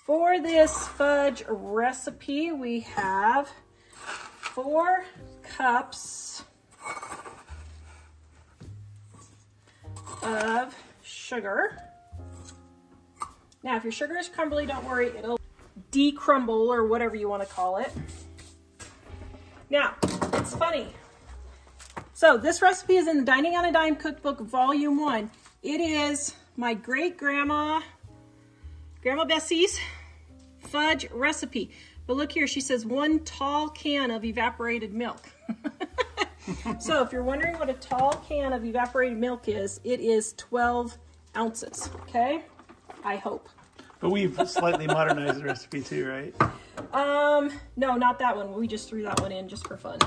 For this fudge recipe, we have 4 cups of sugar. Now, if your sugar is crumbly, don't worry, it'll de-crumble or whatever you want to call it. Now, it's funny. So this recipe is in the Dining on a Dime Cookbook, Volume 1. It is my great-grandma, Grandma Bessie's fudge recipe. But look here, she says 1 tall can of evaporated milk. So if you're wondering what a tall can of evaporated milk is, it is 12 ounces, okay? I hope. But we've slightly modernized the recipe too, right? No, not that one. We just threw that one in just for fun.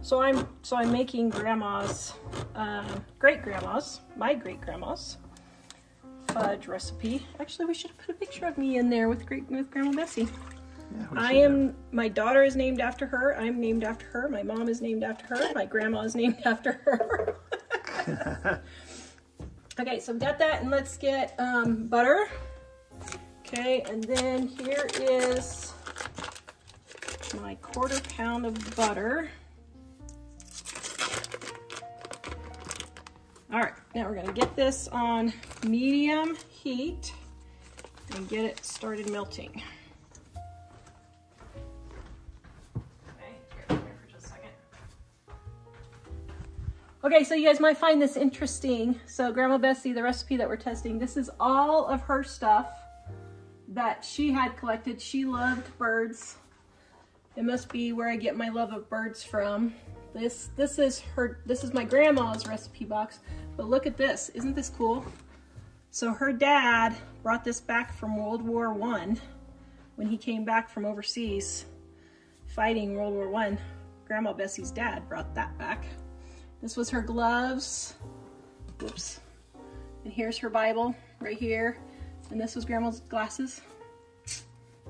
So I'm making grandma's, great-grandma's, my great-grandma's fudge recipe. Actually, we should have put a picture of me in there with Grandma Bessie. Yeah, my daughter is named after her. I'm named after her. My mom is named after her. My grandma is named after her. Okay, so we've got that, and let's get butter. Okay, and then here is my 1/4 pound of butter. All right, now we're gonna get this on medium heat and get it started melting. Okay, here for just a second. Okay, so you guys might find this interesting. So Grandma Bessie, the recipe that we're testing, this is all of her stuff that she had collected. She loved birds. It must be where I get my love of birds from. This is my grandma's recipe box, but look at this. Isn't this cool? So her dad brought this back from World War I when he came back from overseas fighting World War I. Grandma Bessie's dad brought that back. This was her gloves. Whoops. And here's her Bible right here. And this was Grandma's glasses.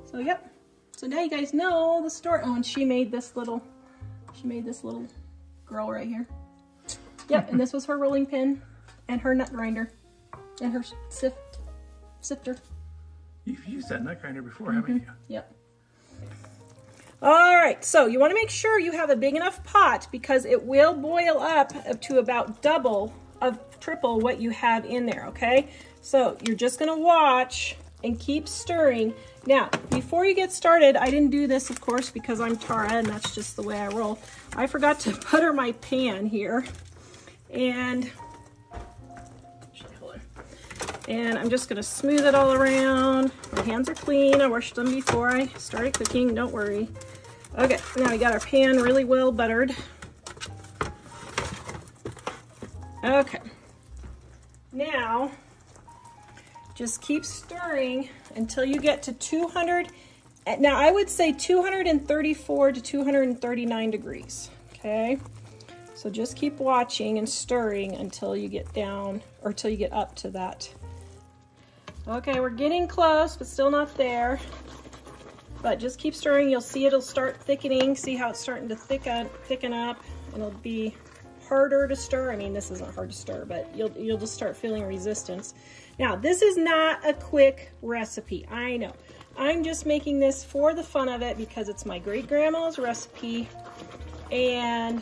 So yep. So now you guys know the story. Oh, and she made this little girl right here. Yep, and this was her rolling pin and her nut grinder and her sifter. You've used that nut grinder before, haven't you? Yep. All right, so you want to make sure you have a big enough pot because it will boil up to about triple what you have in there, okay? So you're just gonna watch and keep stirring. Now, before you get started, I didn't do this, of course, because I'm Tara and that's just the way I roll. I forgot to butter my pan here. And I'm just gonna smooth it all around. My hands are clean. I washed them before I started cooking, don't worry. Okay, now we got our pan really well buttered. Okay. Now, just keep stirring until you get to 200. Now, I would say 234 to 239 degrees, okay? So just keep watching and stirring until you get down, or until you get up to that. Okay, we're getting close, but still not there. But just keep stirring. You'll see it'll start thickening. See how it's starting to thicken up, and it'll be harder to stir. I mean, this isn't hard to stir, but you'll just start feeling resistance. Now, this is not a quick recipe. I know. I'm just making this for the fun of it because it's my great-grandma's recipe, and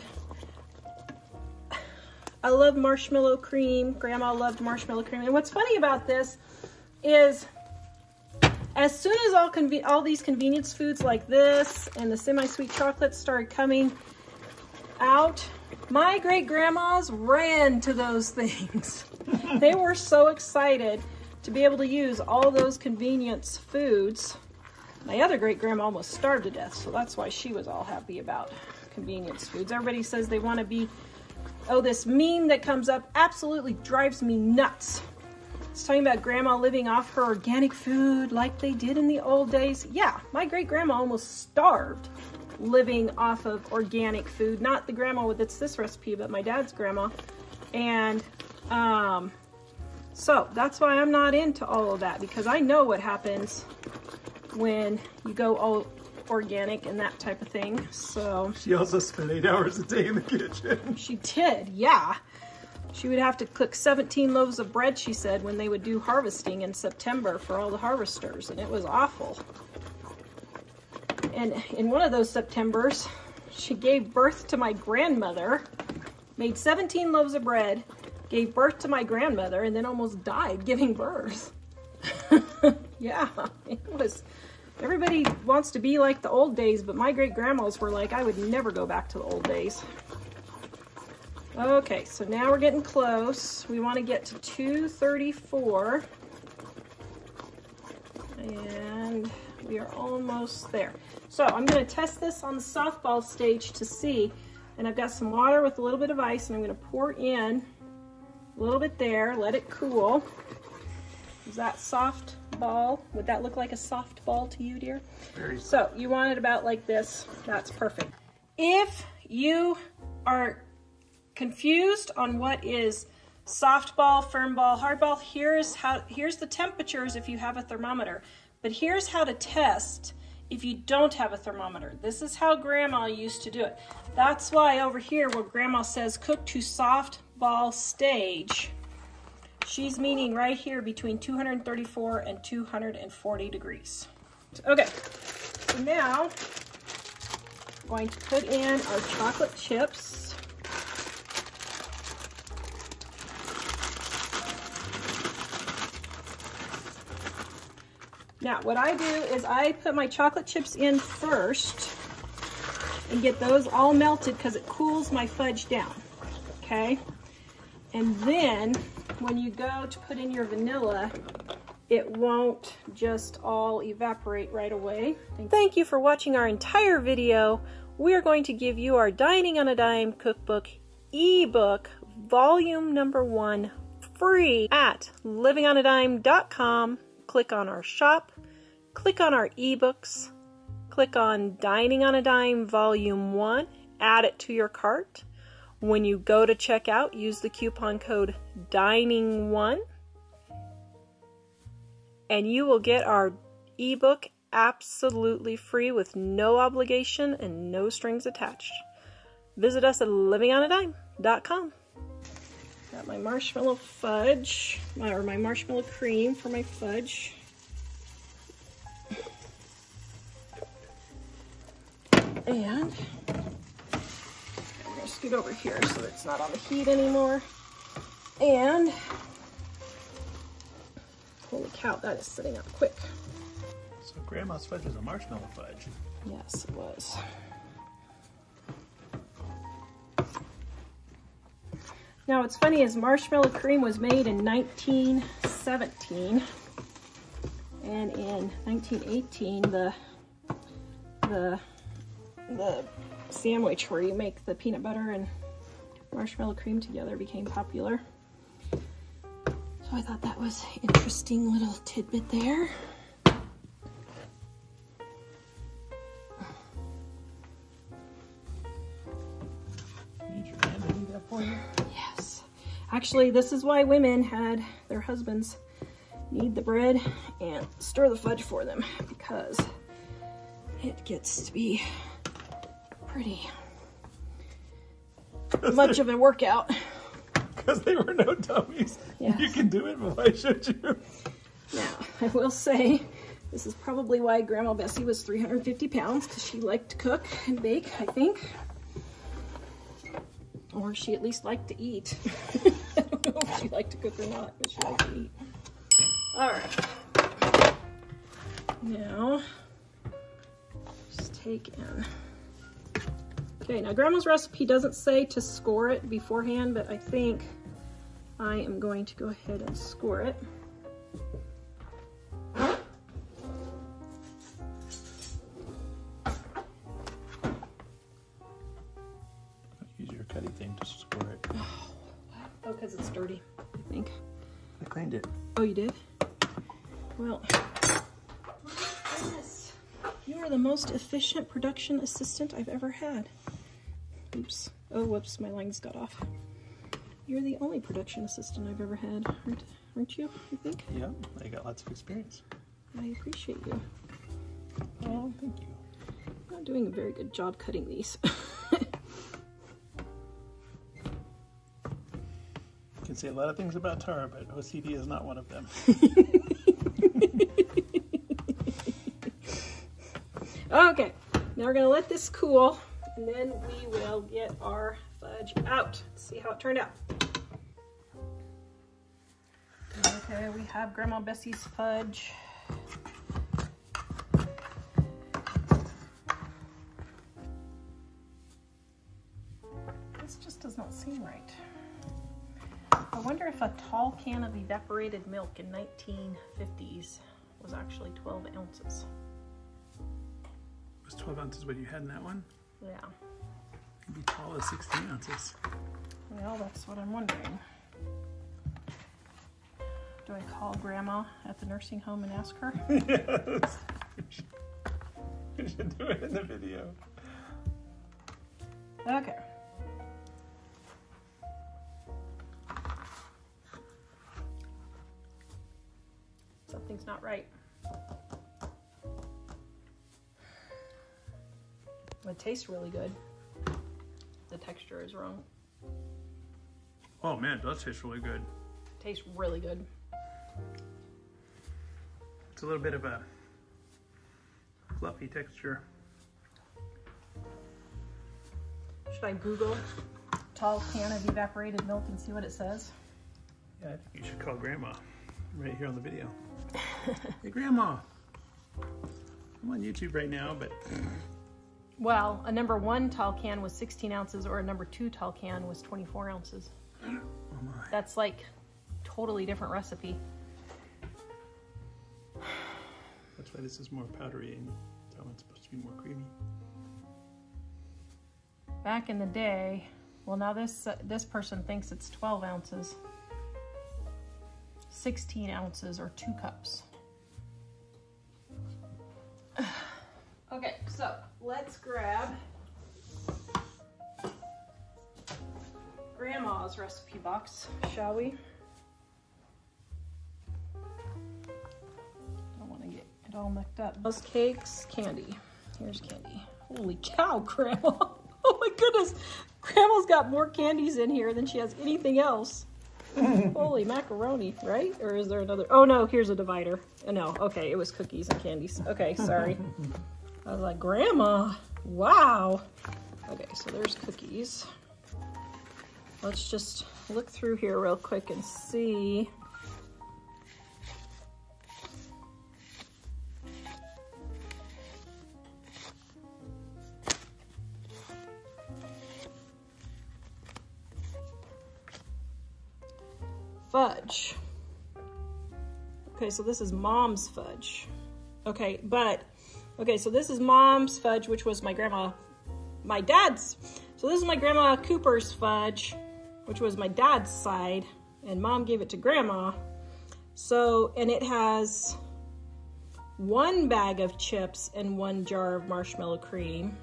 I love marshmallow cream. Grandma loved marshmallow cream. And what's funny about this is as soon as all these convenience foods like this and the semi-sweet chocolates started coming out, my great-grandmas ran to those things. They were so excited to be able to use all those convenience foods. My other great-grandma almost starved to death, so that's why she was all happy about convenience foods. Everybody says they want to be, oh, this meme that comes up absolutely drives me nuts. It's talking about grandma living off her organic food like they did in the old days. Yeah, my great-grandma almost starved living off of organic food. Not the grandma that's this recipe, but my dad's grandma. And so that's why I'm not into all of that, because I know what happens when you go all organic and that type of thing. So she also spent 8 hours a day in the kitchen. She did, yeah. She would have to cook 17 loaves of bread, she said, when they would do harvesting in September for all the harvesters, and it was awful. And in one of those Septembers, she gave birth to my grandmother, made 17 loaves of bread, gave birth to my grandmother, and then almost died giving birth. Yeah, it was, everybody wants to be like the old days, but my great-grandmas were like, I would never go back to the old days. Okay, so now we're getting close. We want to get to 234. And we are almost there. So I'm going to test this on the softball stage to see. And I've got some water with a little bit of ice, and I'm going to pour in a little bit there, let it cool. Is that soft ball? Would that look like a soft ball to you, dear? Very So you want it about like this. That's perfect. If you are confused on what is soft ball, firm ball, hard ball, here's the temperatures if you have a thermometer. But here's how to test if you don't have a thermometer. This is how Grandma used to do it. That's why over here where Grandma says cook to soft ball stage, she's meaning right here between 234 and 240 degrees. Okay, so now I'm going to put in our chocolate chips. Now, what I do is I put my chocolate chips in first and get those all melted because it cools my fudge down, okay? And then when you go to put in your vanilla, it won't just all evaporate right away. Thank you for watching our entire video. We are going to give you our Dining on a Dime cookbook ebook, volume number 1, free at livingonadime.com. Click on our shop, click on our ebooks, click on Dining on a Dime Volume 1, add it to your cart. When you go to checkout, use the coupon code DINING1 and you will get our ebook absolutely free with no obligation and no strings attached. Visit us at livingonadime.com. Got my marshmallow fudge, or my marshmallow cream for my fudge. And I'm gonna scoot over here so that it's not on the heat anymore. And holy cow, that is sitting up quick. So Grandma's fudge was a marshmallow fudge. Yes, it was. Now, what's funny is marshmallow cream was made in 1917, and in 1918, the sandwich where you make the peanut butter and marshmallow cream together became popular. So I thought that was an interesting little tidbit there. Need your hand to do that for you? Yes. Actually, this is why women had their husbands knead the bread and stir the fudge for them, because it gets to be pretty much of a workout. Because they were no dummies. Yes. You can do it, but why should you? Now, I will say, this is probably why Grandma Bessie was 350 pounds, because she liked to cook and bake, I think. Or she at least liked to eat. I don't know if she liked to cook or not, but she liked to eat. All right. Now, just take in. Okay, now Grandma's recipe doesn't say to score it beforehand, but I think I am going to go ahead and score it. Use your cutty thing to score it. Oh, because it's dirty, I think. I cleaned it. Oh, you did? Well, yes. You are the most efficient production assistant I've ever had. Oops. Oh, whoops, my lines got off. You're the only production assistant I've ever had, aren't you, I think? Yeah, I got lots of experience. I appreciate you. Oh, thank you. I'm not doing a very good job cutting these. can say a lot of things about Tara, but OCD is not one of them. Okay, now we're gonna let this cool, and then we will get our fudge out. Let's see how it turned out. Okay, we have Grandma Bessie's fudge. This just does not seem right. I wonder if a tall can of evaporated milk in 1950s was actually 12 ounces. Was 12 ounces what you had in that one? Yeah. It'd be tall as 16 ounces. Well, that's what I'm wondering. Do I call Grandma at the nursing home and ask her? Yes. We should do it in the video. Okay. Something's not right. It tastes really good. The texture is wrong. Oh man, it does taste really good. Tastes really good. It's a little bit of a fluffy texture. Should I Google tall can of evaporated milk and see what it says? Yeah, I think you should call Grandma right here on the video. Hey Grandma, I'm on YouTube right now, but... Well, a number 1 tall can was 16 ounces or a number 2 tall can was 24 ounces. Oh my. That's like totally different recipe. That's why this is more powdery and that one's supposed to be more creamy. Back in the day, well now this person thinks it's 12 ounces. 16 ounces or 2 cups. Okay, so let's grab Grandma's recipe box, shall we? Don't want to get it all mucked up. Those cakes, candy. Here's candy. Holy cow, Grandma. Oh my goodness. Grandma's got more candies in here than she has anything else. Holy macaroni, right? Or is there another? Oh no, here's a divider. No, okay, it was cookies and candies. Okay, sorry. I was like, Grandma, wow. Okay, so there's cookies. Let's just look through here real quick and see. Fudge. Okay, so this is Mom's fudge. Okay, so this is Mom's fudge, which was my dad's. So this is my Grandma Cooper's fudge, which was my dad's side, and Mom gave it to Grandma. So, and it has 1 bag of chips and 1 jar of marshmallow cream.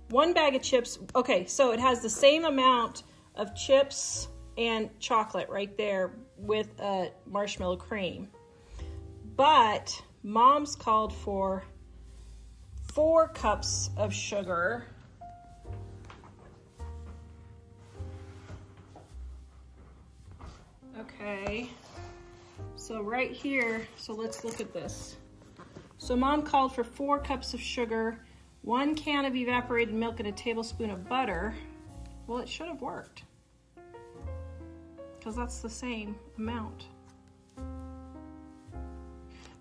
1 bag of chips. Okay, so it has the same amount of chips and chocolate right there with marshmallow cream. But Mom's called for 4 cups of sugar. Okay, so right here, so let's look at this. So Mom called for 4 cups of sugar, 1 can of evaporated milk, and a tablespoon of butter. Well, it should have worked, because that's the same amount.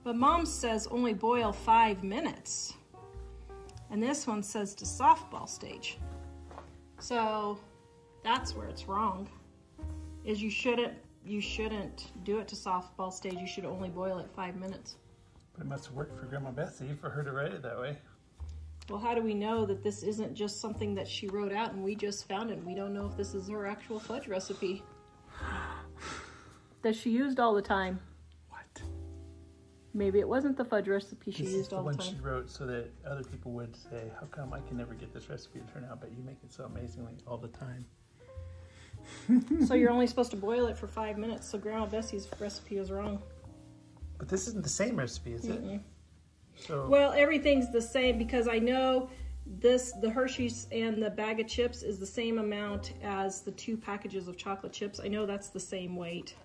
But Mom says only boil 5 minutes. And this one says to softball stage. So that's where it's wrong. Is you shouldn't do it to softball stage. You should only boil it 5 minutes. But it must have worked for Grandma Bessie for her to write it that way. Well, how do we know that this isn't just something that she wrote out and we just found it? We don't know if this is her actual fudge recipe that she used all the time. What? Maybe it wasn't the fudge recipe she used all the time. This is the one she wrote so that other people would say, how come I can never get this recipe to turn out, but you make it so amazingly all the time. So you're only supposed to boil it for 5 minutes, so Grandma Bessie's recipe is wrong. But this isn't the same recipe, is it? Mm-mm. So, well, everything's the same because I know the Hershey's and the bag of chips is the same amount as the 2 packages of chocolate chips. I know that's the same weight.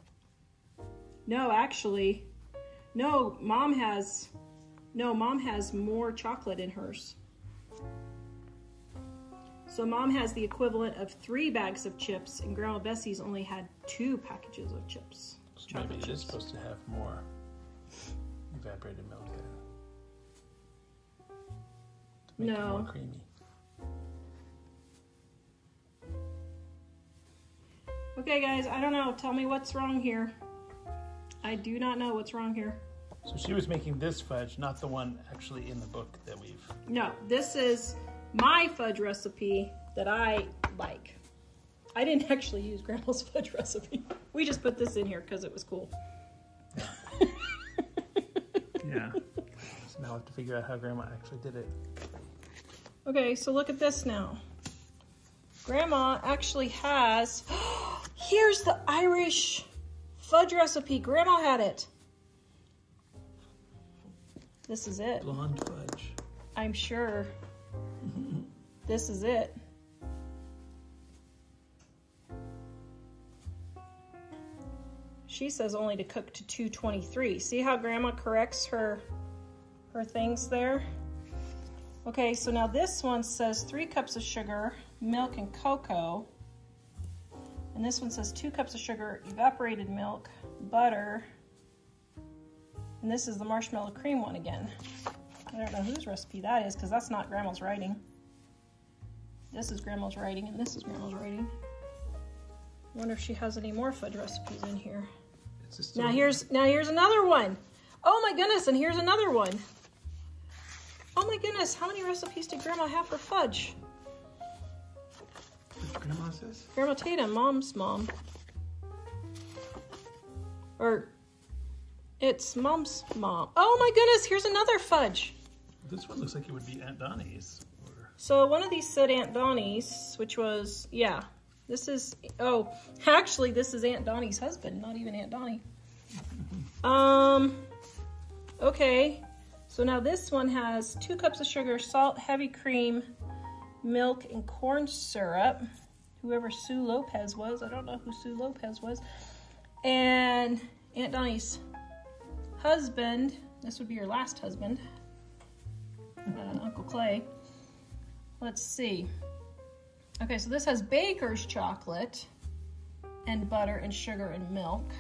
No, actually, no, Mom has more chocolate in hers. So Mom has the equivalent of 3 bags of chips, and Grandma Bessie's only had 2 packages of chips. So maybe it is supposed to have more evaporated milk in it. To make it more creamy. Okay, guys, I don't know. Tell me what's wrong here. I do not know what's wrong here. So she was making this fudge, not the one actually in the book that we've... No, this is my fudge recipe that I like. I didn't actually use Grandma's fudge recipe. We just put this in here because it was cool. Yeah. So now I have to figure out how Grandma actually did it. Okay, so look at this now. Grandma actually has... Here's the Irish fudge recipe. Grandma had it. This is it. Blonde fudge. I'm sure. This is it. She says only to cook to 223. See how Grandma corrects her things there? Okay, so now this one says 3 cups of sugar, milk, and cocoa. And this one says 2 cups of sugar, evaporated milk, butter. And this is the marshmallow cream one again. I don't know whose recipe that is because that's not Grandma's writing. This is Grandma's writing and this is Grandma's writing. I wonder if she has any more fudge recipes in here. Now here's another one. Oh my goodness, and here's another one. Oh my goodness, how many recipes did Grandma have for fudge? Which Grandma is this? Grandma Tatum, Mom's mom. Or it's Mom's mom. Oh my goodness, here's another fudge. This one looks like it would be Aunt Donnie's. So one of these said Aunt Donnie's, which was, yeah. This is, oh, actually this is Aunt Donnie's husband, not even Aunt Donnie. Okay. So now this one has 2 cups of sugar, salt, heavy cream, milk, and corn syrup. Whoever Sue Lopez was, I don't know who Sue Lopez was. And Aunt Donnie's husband, this would be your last husband, Uncle Clay. Let's see. Okay, so this has baker's chocolate and butter and sugar and milk.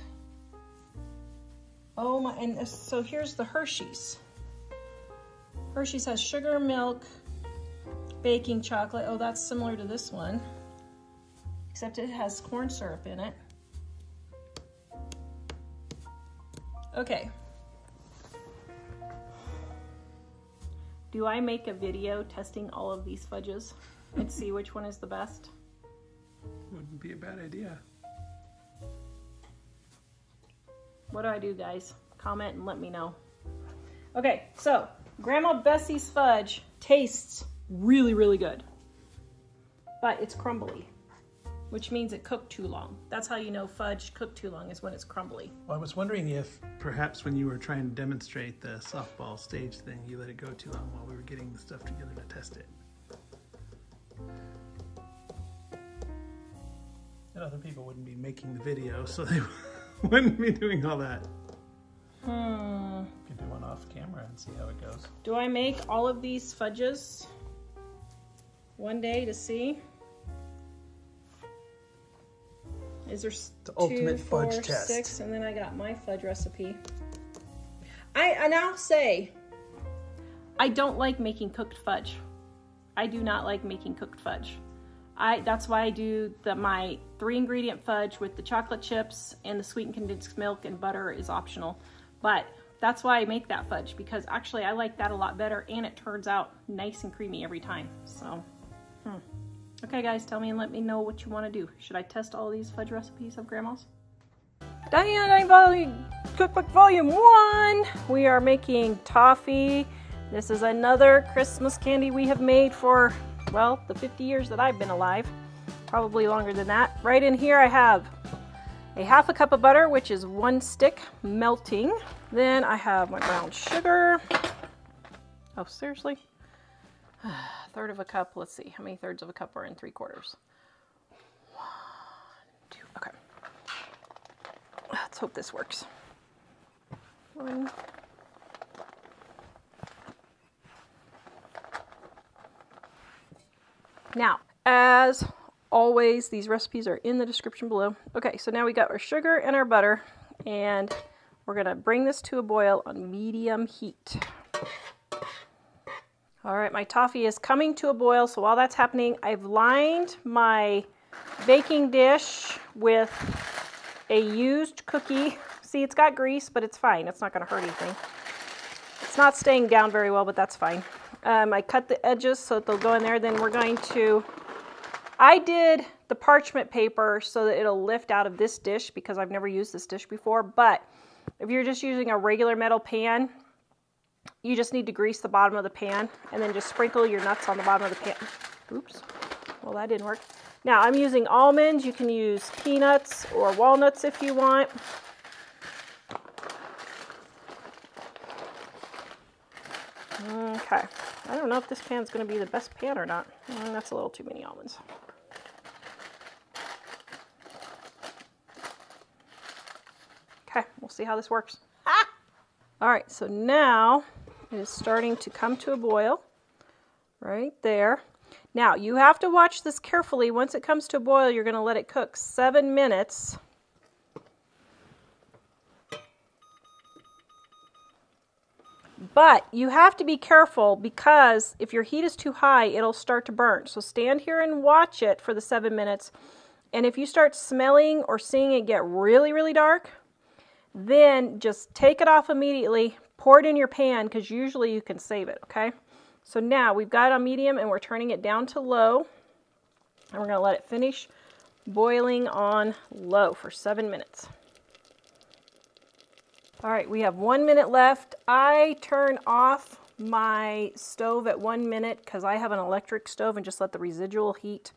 Oh my, and so here's the Hershey's. Hershey's has sugar, milk, baking chocolate. Oh, that's similar to this one, except it has corn syrup in it. Okay. Do I make a video testing all of these fudges and see which one is the best? Wouldn't be a bad idea. What do I do, guys? Comment and let me know. Okay, so Grandma Bessie's fudge tastes really, really good, but it's crumbly, which means it cooked too long. That's how you know fudge cooked too long, is when it's crumbly. Well, I was wondering if perhaps when you were trying to demonstrate the softball stage thing, you let it go too long while we were getting the stuff together to test it. And other people wouldn't be making the video, so they wouldn't be doing all that. You could do one off camera and see how it goes. Do I make all of these fudges one day to see? Is there the ultimate 2, 4, fudge test. 6, and then I got my fudge recipe. And I'll say, I don't like making cooked fudge. I do not like making cooked fudge. That's why I do my 3-ingredient fudge with the chocolate chips and the sweetened condensed milk and butter is optional. But that's why I make that fudge, because actually I like that a lot better and it turns out nice and creamy every time. So, Okay guys, tell me and let me know what you want to do. Should I test all these fudge recipes of Grandma's? Diane Cookbook Volume 1! We are making toffee. This is another Christmas candy we have made for, well, the 50 years that I've been alive. Probably longer than that. Right in here I have a 1/2 cup of butter, which is 1 stick melting. Then I have my brown sugar. Oh, seriously? Third of a cup. Let's see. How many thirds of a cup are in 3/4? 1, 2. Okay. Let's hope this works. 1. Now, as always, these recipes are in the description below. Okay, so now we got our sugar and our butter, and we're gonna bring this to a boil on medium heat. All right, my toffee is coming to a boil, so while that's happening, I've lined my baking dish with a used cookie. See, it's got grease, but it's fine. It's not gonna hurt anything. It's not staying down very well, but that's fine. I cut the edges so that they'll go in there. Then we're going to, I did the parchment paper so that it'll lift out of this dish because I've never used this dish before. But if you're just using a regular metal pan, you just need to grease the bottom of the pan and then just sprinkle your nuts on the bottom of the pan. Oops, well that didn't work. Now I'm using almonds. You can use peanuts or walnuts if you want. Okay, I don't know if this pan's going to be the best pan or not. That's a little too many almonds. Okay, we'll see how this works. Ah! All right, so now it is starting to come to a boil right there. Now, you have to watch this carefully. Once it comes to a boil, you're going to let it cook 7 minutes. But you have to be careful because if your heat is too high, it'll start to burn. So stand here and watch it for the 7 minutes. And if you start smelling or seeing it get really, really dark, then just take it off immediately, pour it in your pan because usually you can save it, okay? So now we've got it on medium and we're turning it down to low. And we're going to let it finish boiling on low for 7 minutes. All right, we have 1 minute left. I turn off my stove at 1 minute because I have an electric stove and just let the residual heat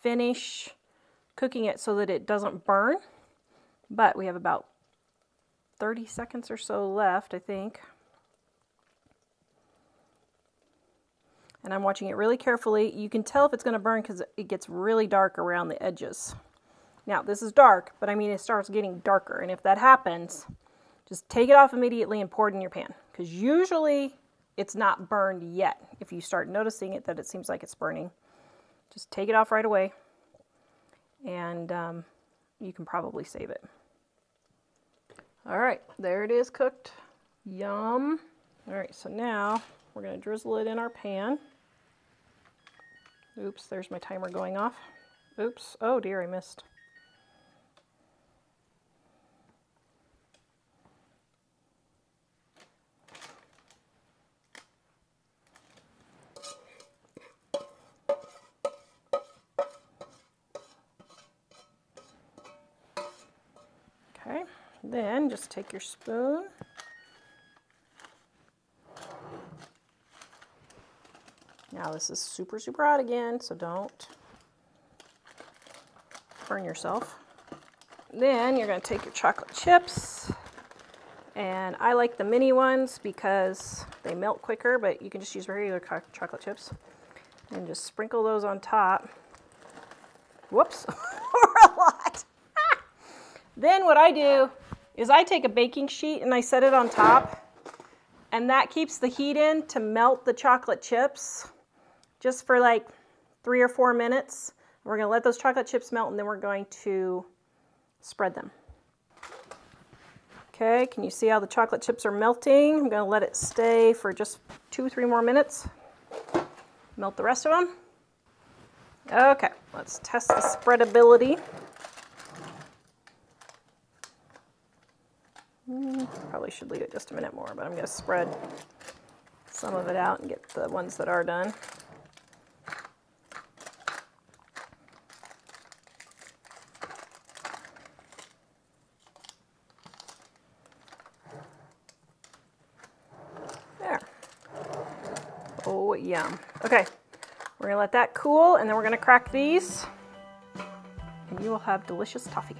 finish cooking it so that it doesn't burn. But we have about 30 seconds or so left, I think. And I'm watching it really carefully. You can tell if it's going to burn because it gets really dark around the edges. Now, this is dark, but I mean it starts getting darker. And if that happens, just take it off immediately and pour it in your pan. Because usually it's not burned yet. If you start noticing it, that it seems like it's burning, just take it off right away. And you can probably save it. All right, there it is cooked. Yum. All right, so now we're going to drizzle it in our pan. Oops, there's my timer going off. Oops, oh dear, I missed. Okay, then just take your spoon. Now this is super, super hot again, so don't burn yourself. Then you're going to take your chocolate chips, and I like the mini ones because they melt quicker, but you can just use regular chocolate chips. And just sprinkle those on top. Whoops, or a lot. Then what I do is I take a baking sheet and I set it on top, and that keeps the heat in to melt the chocolate chips just for like 3 or 4 minutes. We're going to let those chocolate chips melt, and then we're going to spread them. Okay, can you see how the chocolate chips are melting? I'm going to let it stay for just 2 or 3 more minutes. Melt the rest of them. Okay, let's test the spreadability. Probably should leave it just a minute more, but I'm going to spread some of it out and get the ones that are done. There. Oh, yum. Okay, we're going to let that cool, and then we're going to crack these, and you will have delicious toffee.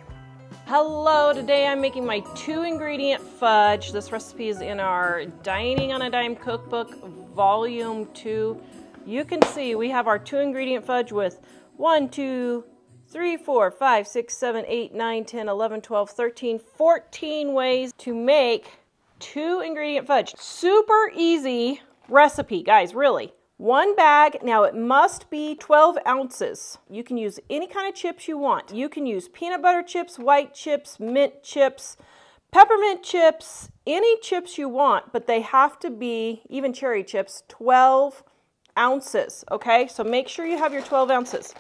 Hello, today I'm making my 2-ingredient fudge. This recipe is in our Dining on a Dime cookbook, volume 2. you can see we have our 2-ingredient fudge with 1, 2, 3, 4, 5, 6, 7, 8, 9, 10, 11, 12, 13, 14 ways to make 2-ingredient fudge. Super easy recipe, guys, really. 1 bag. Now it must be 12 ounces. You can use any kind of chips you want. You can use peanut butter chips, white chips, mint chips, peppermint chips, any chips you want, but they have to be, even cherry chips, 12 ounces, okay? So make sure you have your 12 ounces.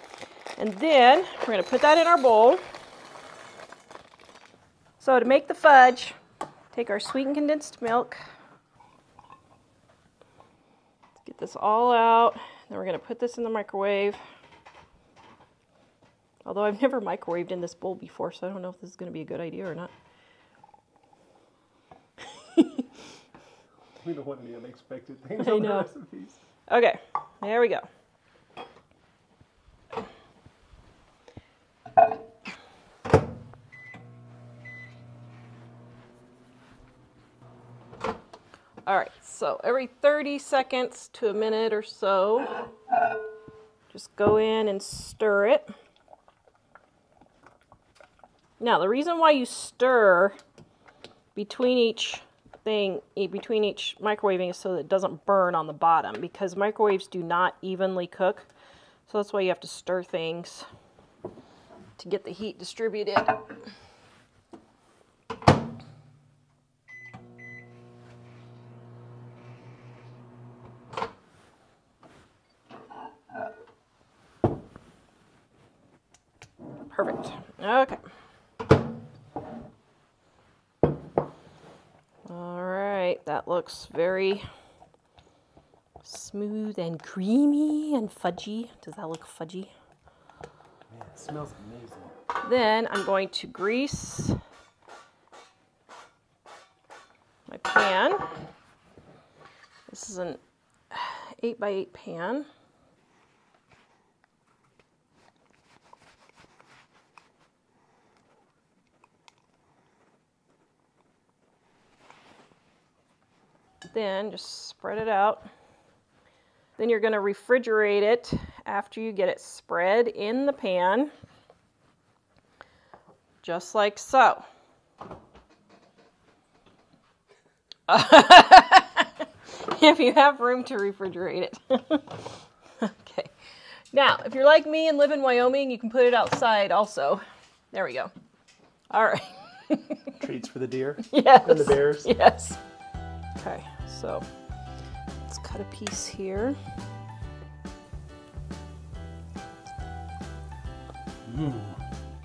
And then we're going to put that in our bowl. So to make the fudge, take our sweetened condensed milk. Let's get this all out. Then we're going to put this in the microwave. Although I've never microwaved in this bowl before, so I don't know if this is going to be a good idea or not. We don't want any unexpected things I on know. the recipes. Okay, there we go. All right, so every 30 seconds to a minute or so, just go in and stir it. Now, the reason why you stir between each thing, between each microwaving, is so that it doesn't burn on the bottom, because microwaves do not evenly cook. So that's why you have to stir things to get the heat distributed. Perfect. Okay. All right, that looks very smooth and creamy and fudgy. Does that look fudgy? Man, it smells amazing. Then I'm going to grease my pan. This is an 8x8 pan. Then just spread it out. Then you're going to refrigerate it after you get it spread in the pan, just like so. If you have room to refrigerate it. Okay. Now, if you're like me and live in Wyoming, you can put it outside also. There we go. All right. Treats for the deer. Yes. And the bears. Yes. Okay, so let's cut a piece here.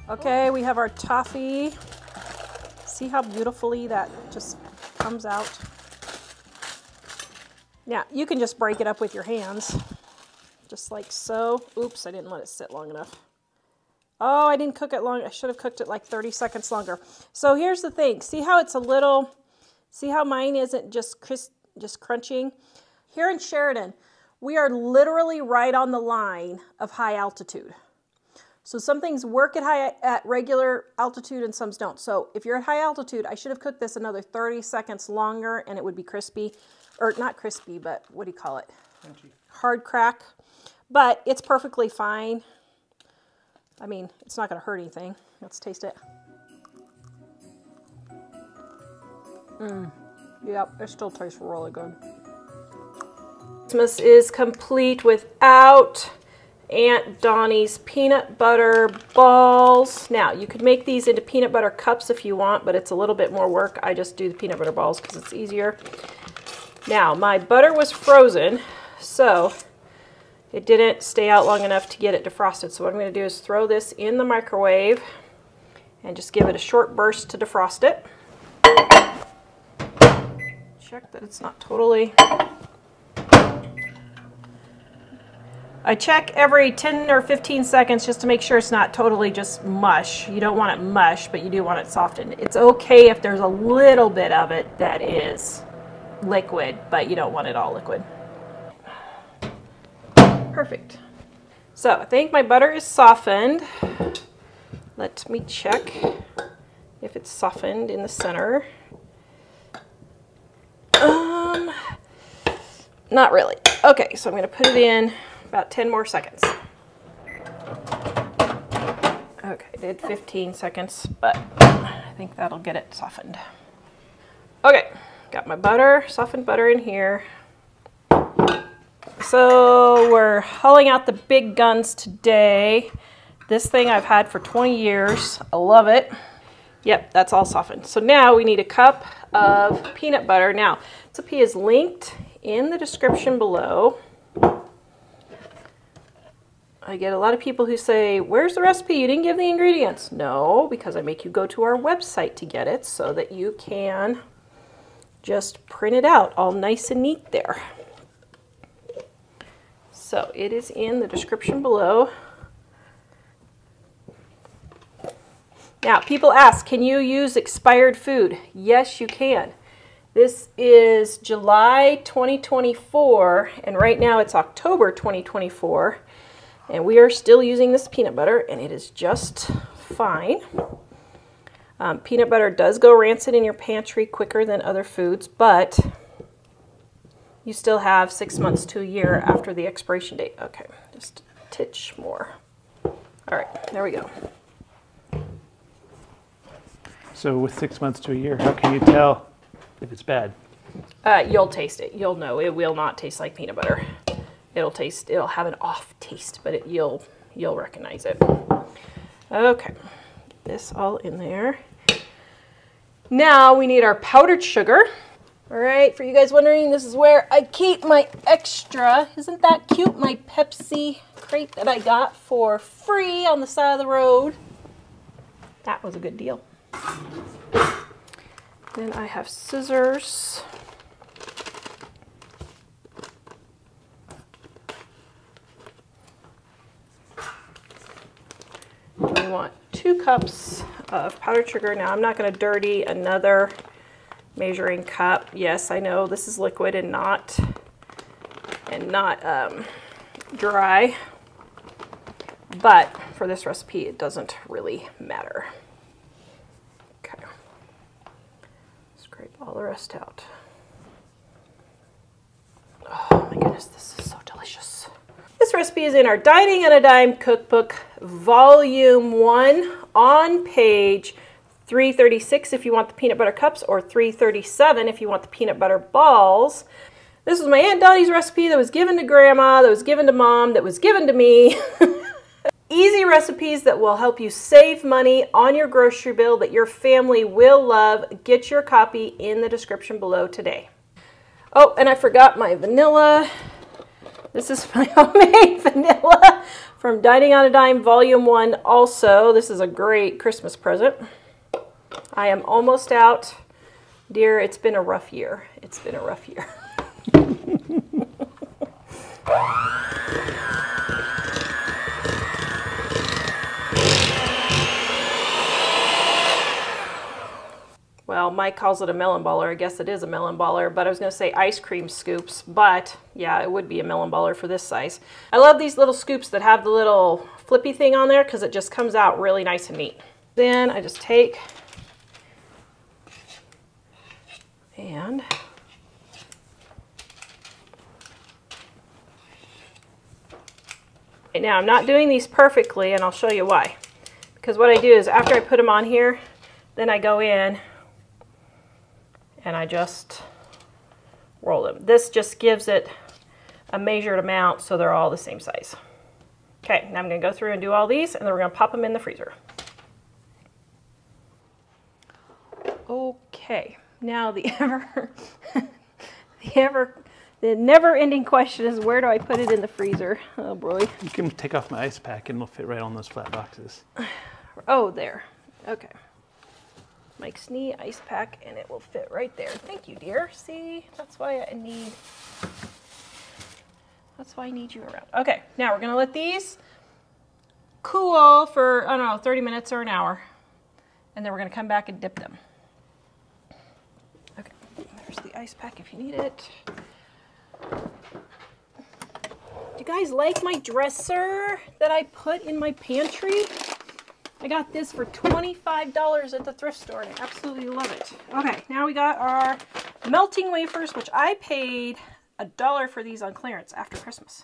Okay, we have our toffee. See how beautifully that just comes out? Now, you can just break it up with your hands, just like so. Oops, I didn't let it sit long enough. Oh, I didn't cook it long. I should have cooked it like 30 seconds longer. So here's the thing. See how it's a little, see how mine isn't just crisp, just crunching? Here in Sheridan, we are literally right on the line of high altitude. So some things work at regular altitude and some don't. So if you're at high altitude, I should have cooked this another 30 seconds longer and it would be crispy. Or not crispy, but what do you call it? Crunchy. Hard crack. But it's perfectly fine. I mean, it's not going to hurt anything. Let's taste it. Yep, it still tastes really good. Christmas is complete without Aunt Donnie's peanut butter balls. Now, you could make these into peanut butter cups if you want, but it's a little bit more work. I just do the peanut butter balls because it's easier. Now, my butter was frozen, so it didn't stay out long enough to get it defrosted. So what I'm going to do is throw this in the microwave and just give it a short burst to defrost it. Check that it's not totally... I check every 10 or 15 seconds just to make sure it's not totally just mush. You don't want it mush, but you do want it softened. It's okay if there's a little bit of it that is liquid, but you don't want it all liquid. Perfect. So I think my butter is softened. Let me check if it's softened in the center. Not really. Okay, so I'm going to put it in about 10 more seconds. Okay, I did 15 seconds, but I think that'll get it softened. Okay, got my butter, softened butter in here. So we're hauling out the big guns today. This thing I've had for 20 years. I love it. Yep, that's all softened. So now we need a cup of peanut butter. Now, this recipe is linked in the description below. I get a lot of people who say, where's the recipe? You didn't give the ingredients. No, because I make you go to our website to get it so that you can just print it out all nice and neat there. So it is in the description below. Now, people ask, can you use expired food? Yes, you can. This is July 2024, and right now it's October 2024, and we are still using this peanut butter, and it is just fine. Peanut butter does go rancid in your pantry quicker than other foods, but you still have 6 months to a year after the expiration date. Okay, just a titch more. All right, there we go. So with 6 months to a year, how can you tell if it's bad? You'll taste it. You'll know. It will not taste like peanut butter. It'll have an off taste, but you'll recognize it. Okay, get this all in there. Now we need our powdered sugar. All right, for you guys wondering, this is where I keep my extra. Isn't that cute? My Pepsi crate that I got for free on the side of the road. That was a good deal. Then I have scissors. We want 2 cups of powdered sugar. Now I'm not going to dirty another measuring cup. Yes, I know this is liquid and not dry, but for this recipe it doesn't really matter. Okay, scrape all the rest out. Oh my goodness, this is so delicious. This recipe is in our Dining on a Dime cookbook, volume 1, on page 336 if you want the peanut butter cups, or 337 if you want the peanut butter balls. This was my Aunt Dottie's recipe that was given to Grandma, that was given to Mom, that was given to me. Easy recipes that will help you save money on your grocery bill that your family will love. Get your copy in the description below today. Oh, and I forgot my vanilla. This is my homemade vanilla from Dining on a Dime Volume 1 also. This is a great Christmas present. I am almost out. Dear, it's been a rough year. It's been a rough year. Well, Mike calls it a melon baller. I guess it is a melon baller, but I was going to say ice cream scoops, but yeah, it would be a melon baller for this size. I love these little scoops that have the little flippy thing on there because it just comes out really nice and neat. Then I just take and now I'm not doing these perfectly, and I'll show you why. Because what I do is after I put them on here, then I go in and I just roll them. This just gives it a measured amount so they're all the same size. Okay, now I'm going to go through and do all these, and then we're going to pop them in the freezer. Okay, now the never-ending question is, where do I put it in the freezer? Oh boy. You can take off my ice pack and it'll fit right on those flat boxes. Oh, there. Okay. Mike's knee ice pack, and it will fit right there. Thank you, dear. See, that's why I need you around. Okay, now we're gonna let these cool for, I don't know, 30 minutes or an hour, and then we're gonna come back and dip them. Okay, there's the ice pack if you need it. Do you guys like my dresser that I put in my pantry? I got this for $25 at the thrift store, and I absolutely love it. Okay, now we got our melting wafers, which I paid $1 for these on clearance after Christmas.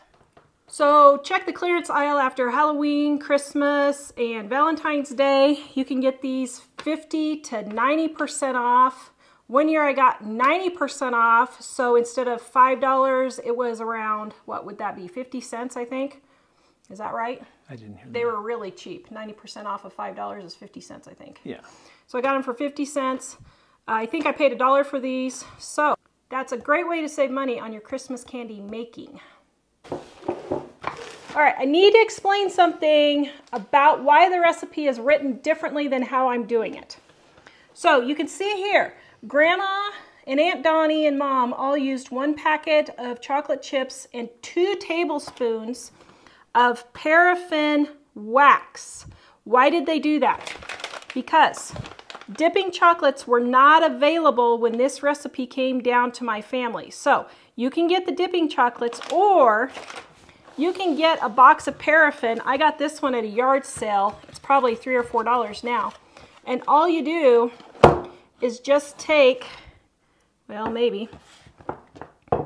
So check the clearance aisle after Halloween, Christmas, and Valentine's Day. You can get these 50 to 90% off. One year I got 90% off, so instead of $5, it was around, what would that be, 50 cents, I think? Is that right? I didn't hear that. They were really cheap. 90% off of $5 is 50 cents, I think. Yeah. So I got them for 50 cents. I think I paid $1 for these. So that's a great way to save money on your Christmas candy making. All right, I need to explain something about why the recipe is written differently than how I'm doing it. So you can see here, Grandma and Aunt Donnie and Mom all used 1 packet of chocolate chips and 2 tablespoons of paraffin wax. Why did they do that? Because dipping chocolates were not available when this recipe came down to my family. So you can get the dipping chocolates, or you can get a box of paraffin. I got this one at a yard sale. It's probably $3 or $4 now. And all you do is just take, well, maybe, I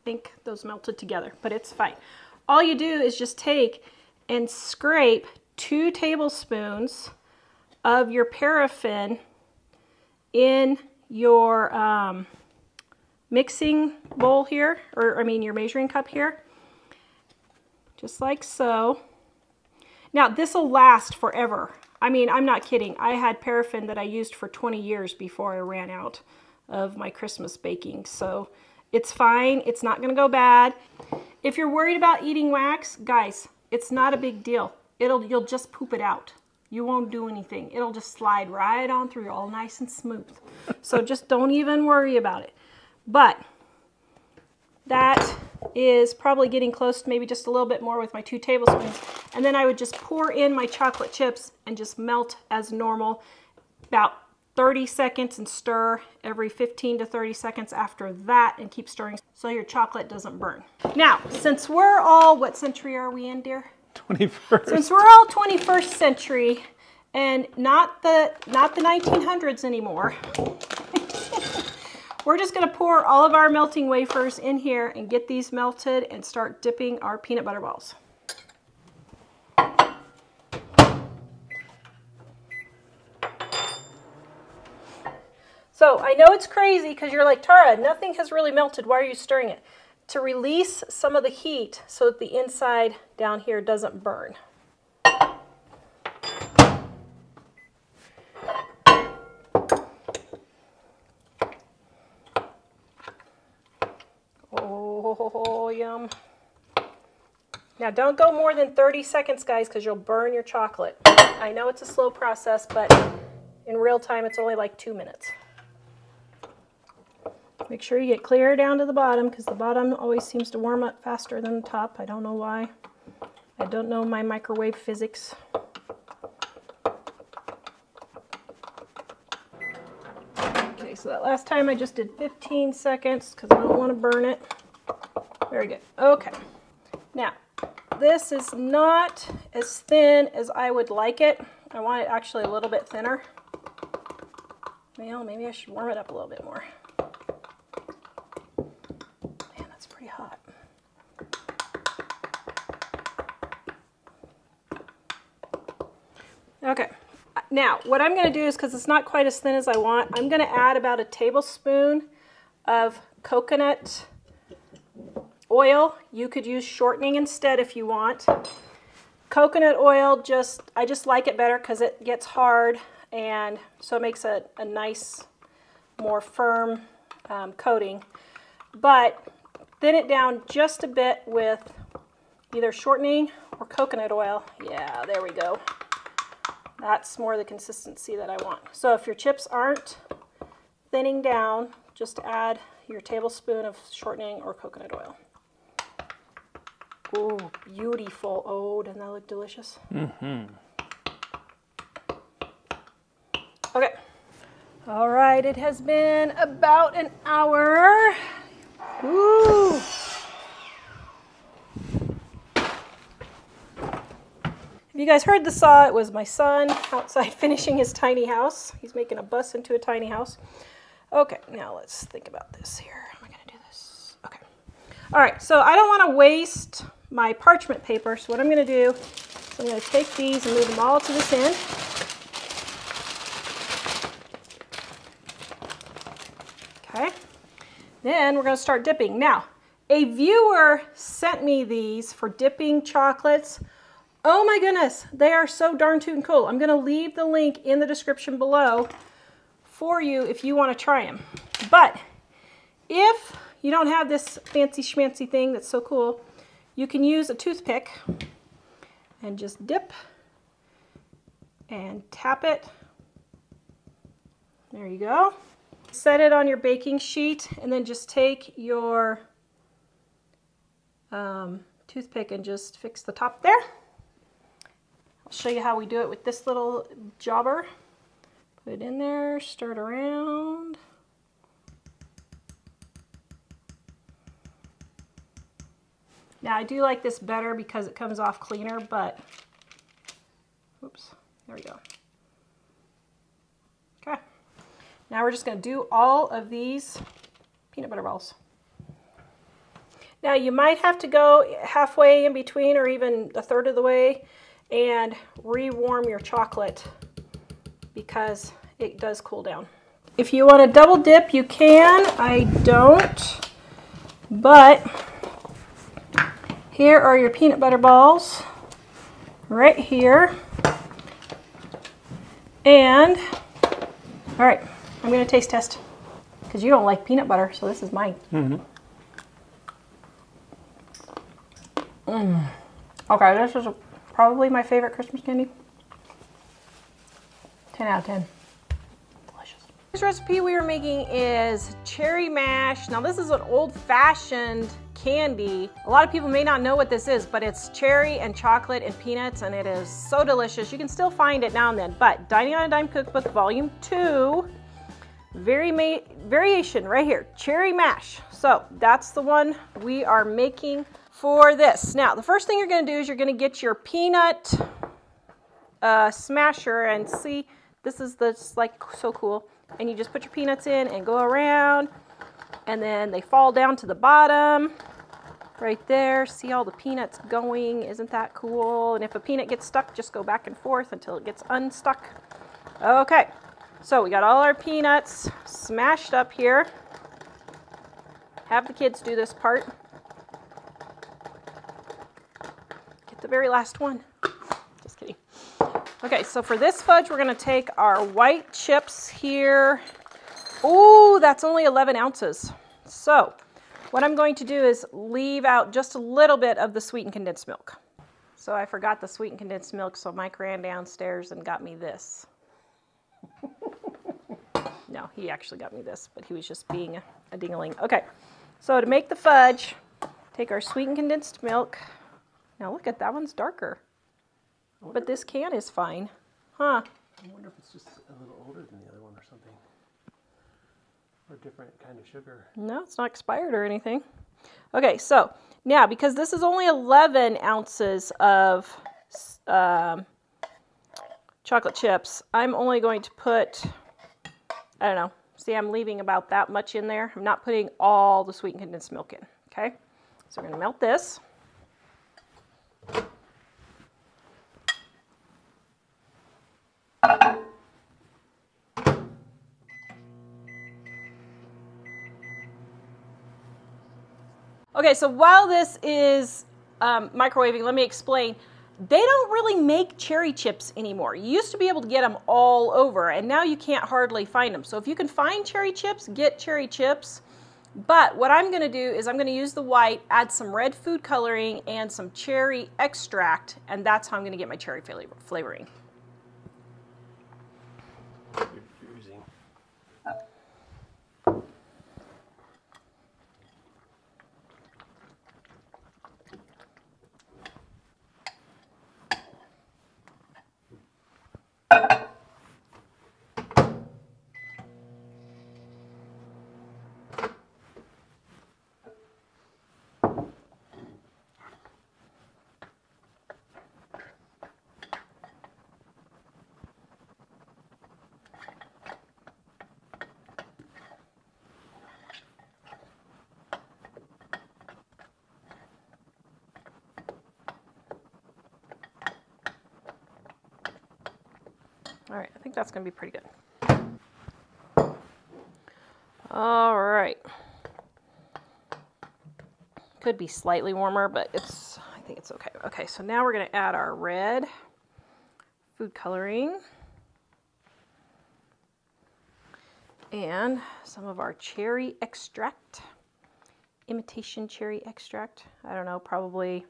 think those melted together, but it's fine. All you do is just take and scrape 2 tablespoons of your paraffin in your mixing bowl here, or I mean your measuring cup here, just like so. Now this will last forever. I mean, I'm not kidding. I had paraffin that I used for 20 years before I ran out of my Christmas baking, so it's fine. It's not gonna go bad. If you're worried about eating wax, guys, it's not a big deal. You'll just poop it out. You won't do anything. It'll just slide right on through, all nice and smooth. So just don't even worry about it. But that is probably getting close to maybe just a little bit more with my 2 tablespoons. And then I would just pour in my chocolate chips and just melt as normal, about 30 seconds, and stir every 15 to 30 seconds after that, and keep stirring so your chocolate doesn't burn. Now, since we're all, what century are we in, dear? 21st. Since we're all 21st century and not the 1900s anymore, we're just going to pour all of our melting wafers in here and get these melted and start dipping our peanut butter balls. So I know it's crazy because you're like, Tara, nothing has really melted. Why are you stirring it? To release some of the heat so that the inside down here doesn't burn. Oh, yum. Now don't go more than 30 seconds, guys, because you'll burn your chocolate. I know it's a slow process, but in real time it's only like 2 minutes. Make sure you get clear down to the bottom, because the bottom always seems to warm up faster than the top. I don't know why. I don't know my microwave physics. Okay, so that last time I just did 15 seconds because I don't want to burn it. Very good. Okay. Now, this is not as thin as I would like it. I want it actually a little bit thinner. Well, maybe I should warm it up a little bit more. Man, that's pretty hot. Okay. Now, what I'm going to do is, because it's not quite as thin as I want, I'm going to add about a tablespoon of coconut oil. You could use shortening instead if you want. Coconut oil, I just like it better because it gets hard, and so it makes a nice, more firm coating. But thin it down just a bit with either shortening or coconut oil. Yeah, there we go. That's more the consistency that I want. So if your chips aren't thinning down, just add your tablespoon of shortening or coconut oil. Ooh, beautiful. Oh, doesn't that look delicious? Mm-hmm. Okay. All right, it has been about an hour. Ooh. If you guys heard the saw, it was my son outside finishing his tiny house. He's making a bus into a tiny house. Okay, now let's think about this here. How am I going to do this? Okay. All right, so I don't want to waste my parchment paper, so what I'm going to do is I'm going to take these and move them all to this end. Okay, then we're going to start dipping. Now, a viewer sent me these for dipping chocolates. Oh my goodness, they are so darn tootin' cool. I'm going to leave the link in the description below for you if you want to try them. But if you don't have this fancy schmancy thing that's so cool, you can use a toothpick and just dip and tap it. There you go. Set it on your baking sheet and then just take your toothpick and just fix the top there. I'll show you how we do it with this little jobber. Put it in there, stir it around. Now I do like this better because it comes off cleaner, but, oops, there we go. Okay, now we're just going to do all of these peanut butter balls. Now you might have to go halfway in between or even a third of the way and rewarm your chocolate because it does cool down. If you want to double dip, you can. I don't, but here are your peanut butter balls right here. And, all right, I'm going to taste test because you don't like peanut butter, so this is mine. Mm-hmm. Okay, this is probably my favorite Christmas candy. 10 out of 10. Delicious. This recipe we are making is cherry mash. Now this is an old-fashioned candy. A lot of people may not know what this is, but it's cherry and chocolate and peanuts, and it is so delicious. You can still find it now and then, but Dining on a Dime Cookbook Volume 2, variation right here, cherry mash. So that's the one we are making for this. Now, the first thing you're going to do is you're going to get your peanut smasher, and see, this is like so cool. And you just put your peanuts in and go around, and then they fall down to the bottom right there. See all the peanuts going? Isn't that cool? And if a peanut gets stuck, just go back and forth until it gets unstuck. Okay, so we got all our peanuts smashed up here. Have the kids do this part. Get the very last one. Just kidding. Okay, so for this fudge, we're going to take our white chips here. Ooh, that's only 11 ounces. So what I'm going to do is leave out just a little bit of the sweetened condensed milk. So I forgot the sweetened condensed milk, so Mike ran downstairs and got me this. No, he actually got me this, but he was just being a ding-a-ling. Okay, so to make the fudge, take our sweetened condensed milk. Now look at that one's darker. But this can is fine. Huh. I wonder if it's just a little older than the other one or something. Or a different kind of sugar. No, it's not expired or anything. Okay, so now because this is only 11 ounces of chocolate chips, I'm only going to put, I don't know, see, I'm leaving about that much in there. I'm not putting all the sweetened condensed milk in, okay? So we're going to melt this. Okay, so while this is microwaving, let me explain. They don't really make cherry chips anymore. You used to be able to get them all over, and now you can't hardly find them. So if you can find cherry chips, get cherry chips. But what I'm going to do is I'm going to use the white, add some red food coloring, and some cherry extract, and that's how I'm going to get my cherry flavoring. All right, I think that's gonna be pretty good. All right. Could be slightly warmer, but I think it's okay. Okay, so now we're gonna add our red food coloring and some of our cherry extract, imitation cherry extract. I don't know, probably,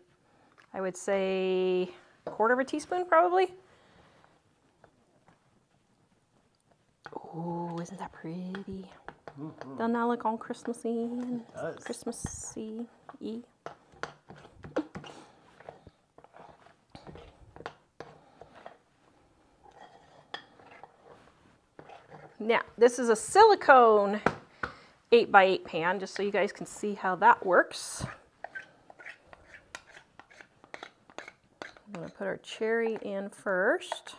I would say 1/4 teaspoon probably. Oh, isn't that pretty? Mm-hmm. Doesn't that look all Christmassy and Christmassy-y? Now, this is a silicone 8x8 pan, just so you guys can see how that works. I'm going to put our cherry in first.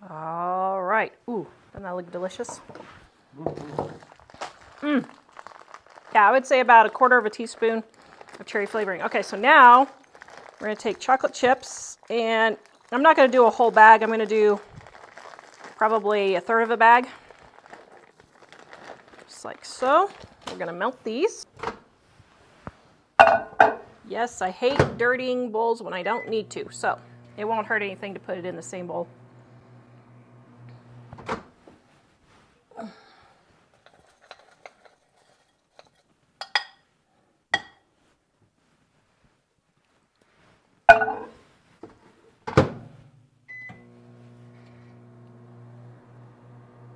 All right. Ooh, doesn't that look delicious? Yeah, I would say about 1/4 teaspoon of cherry flavoring. Okay, so now we're going to take chocolate chips, and I'm not going to do a whole bag. I'm going to do probably 1/3 of a bag. Just like so. We're going to melt these. Yes, I hate dirtying bowls when I don't need to, so it won't hurt anything to put it in the same bowl.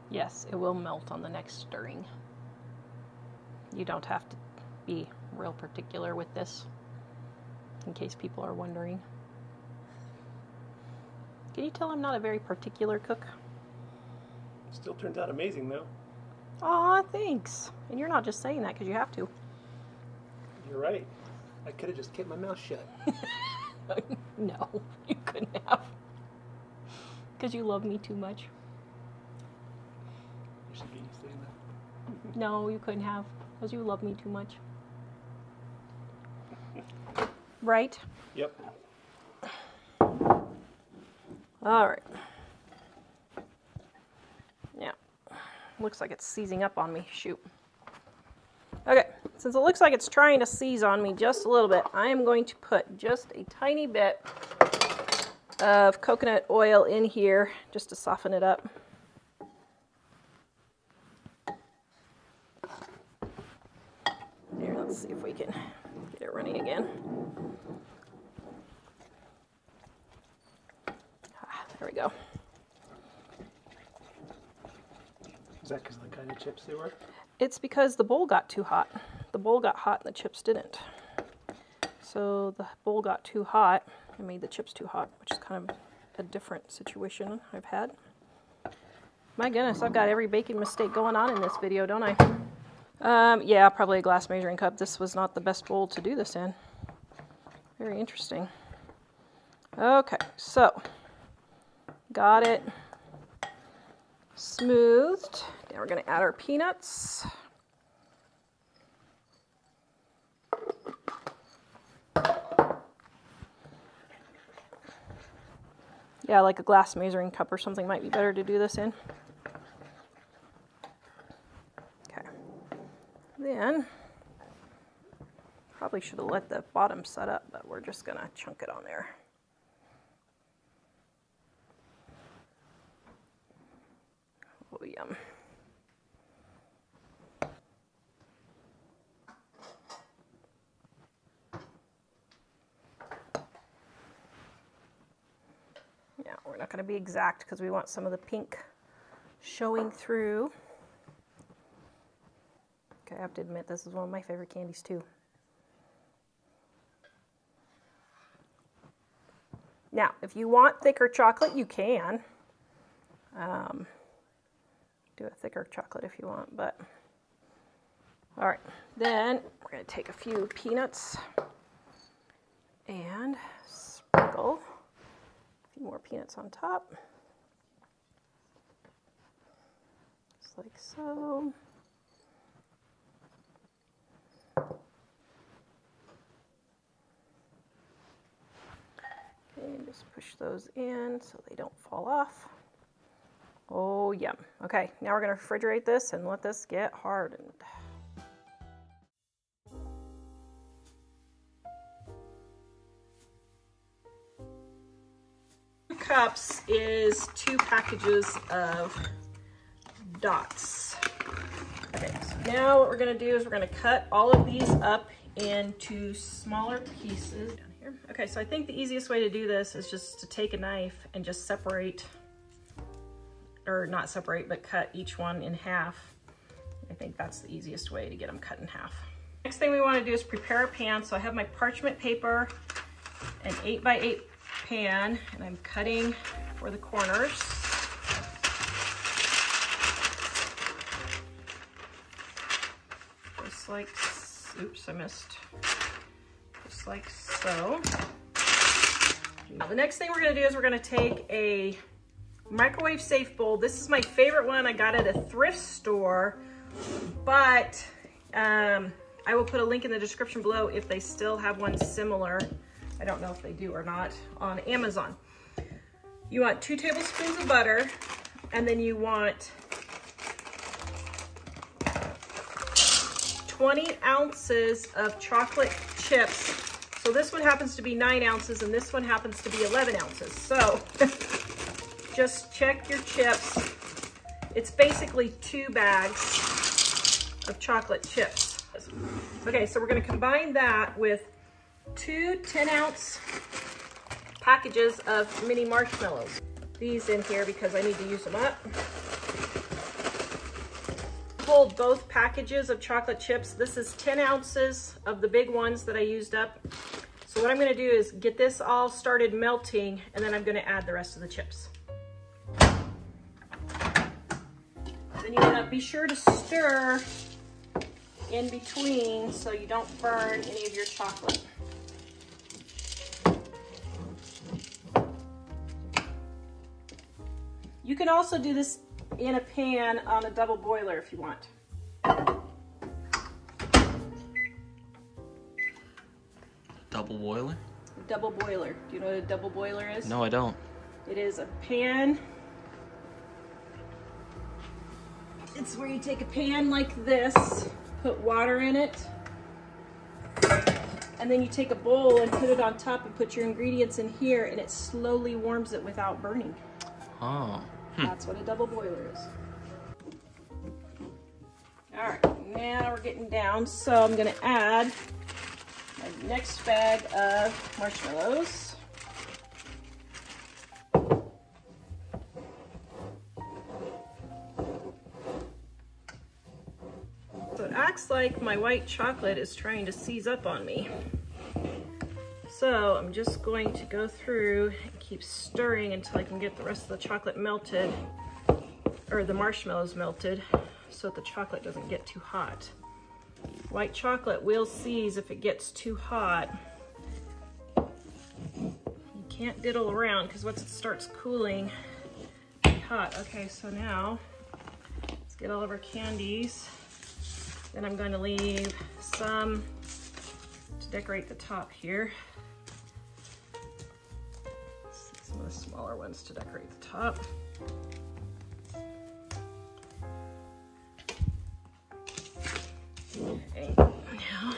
Yes, it will melt on the next stirring. You don't have to be real particular with this, in case people are wondering. Can you tell I'm not a very particular cook? Still turns out amazing though. Aw, thanks. And you're not just saying that because you have to. You're right. I could have just kept my mouth shut. No, you couldn't have. Because you love me too much. You should be saying that. No, you couldn't have. Because you love me too much. Right? Yep. All right. Yeah. Looks like it's seizing up on me. Shoot. Okay. Since it looks like it's trying to seize on me just a little bit, I am going to put just a tiny bit of coconut oil in here just to soften it up. Here, let's see if we can get it running again. There we go. Is that because of the kind of chips they were? It's because the bowl got too hot. The bowl got hot and the chips didn't. So the bowl got too hot and made the chips too hot, which is kind of a different situation I've had. My goodness, I've got every baking mistake going on in this video, don't I? Yeah, probably a glass measuring cup. This was not the best bowl to do this in. Very interesting. Okay, so got it smoothed. Now we're going to add our peanuts. Yeah, like a glass measuring cup or something might be better to do this in. Okay. Then, probably should have let the bottom set up, but we're just going to chunk it on there. Oh, yum. Yeah, we're not going to be exact because we want some of the pink showing through. Okay, I have to admit, this is one of my favorite candies too. Now, if you want thicker chocolate, you can. Do a thicker chocolate if you want, but all right. Then we're going to take a few peanuts and sprinkle a few more peanuts on top. like so. Okay, and just push those in so they don't fall off. Oh, yum. Okay, now we're going to refrigerate this and let this get hardened. Cups is 2 packages of dots. Okay, so now what we're going to do is we're going to cut all of these up into smaller pieces down here. Okay, so I think the easiest way to do this is just to take a knife and just separate, or not separate, but cut each one in half. I think that's the easiest way to get them cut in half. Next thing we want to do is prepare a pan. So I have my parchment paper, an 8x8 pan, and I'm cutting for the corners. Just like, oops, I missed. Just like so. Now the next thing we're going to do is we're going to take a microwave safe bowl. This is my favorite one. I got it at a thrift store, but I will put a link in the description below if they still have one similar. I don't know if they do or not, on Amazon. You want 2 tablespoons of butter, and then you want 20 ounces of chocolate chips. So this one happens to be 9 ounces, and this one happens to be 11 ounces. So just check your chips. It's basically 2 bags of chocolate chips. Okay, so we're gonna combine that with 2 10-ounce packages of mini marshmallows. These in here because I need to use them up. Hold both packages of chocolate chips. This is 10 ounces of the big ones that I used up. So what I'm gonna do is get this all started melting, and then I'm gonna add the rest of the chips. Then you wanna be sure to stir in between so you don't burn any of your chocolate. You can also do this in a pan on a double boiler if you want. Double boiler? Double boiler. Do you know what a double boiler is? No, I don't. It is a pan. It's where you take a pan like this, put water in it, and then you take a bowl and put it on top and put your ingredients in here, and it slowly warms it without burning. Oh. That's what a double boiler is. All right, now we're getting down. So I'm gonna add my next bag of marshmallows. So it acts like my white chocolate is trying to seize up on me. So I'm just going to go through and keep stirring until I can get the rest of the chocolate melted, or the marshmallows melted, so that the chocolate doesn't get too hot. White chocolate will seize if it gets too hot. You can't diddle around because once it starts cooling, it's hot. Okay, so now let's get all of our candies. Then I'm going to leave some to decorate the top here. Some of the smaller ones to decorate the top. Okay, now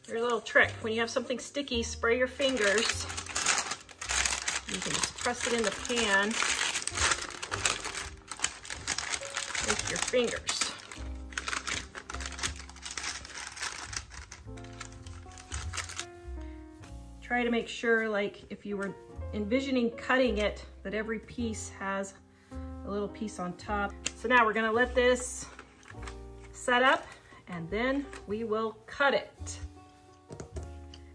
your little trick. When you have something sticky, spray your fingers. You can just press it in the pan with your fingers. Try to make sure, like if you were envisioning cutting it, that every piece has a little piece on top. So now we're gonna let this set up, and then we will cut it.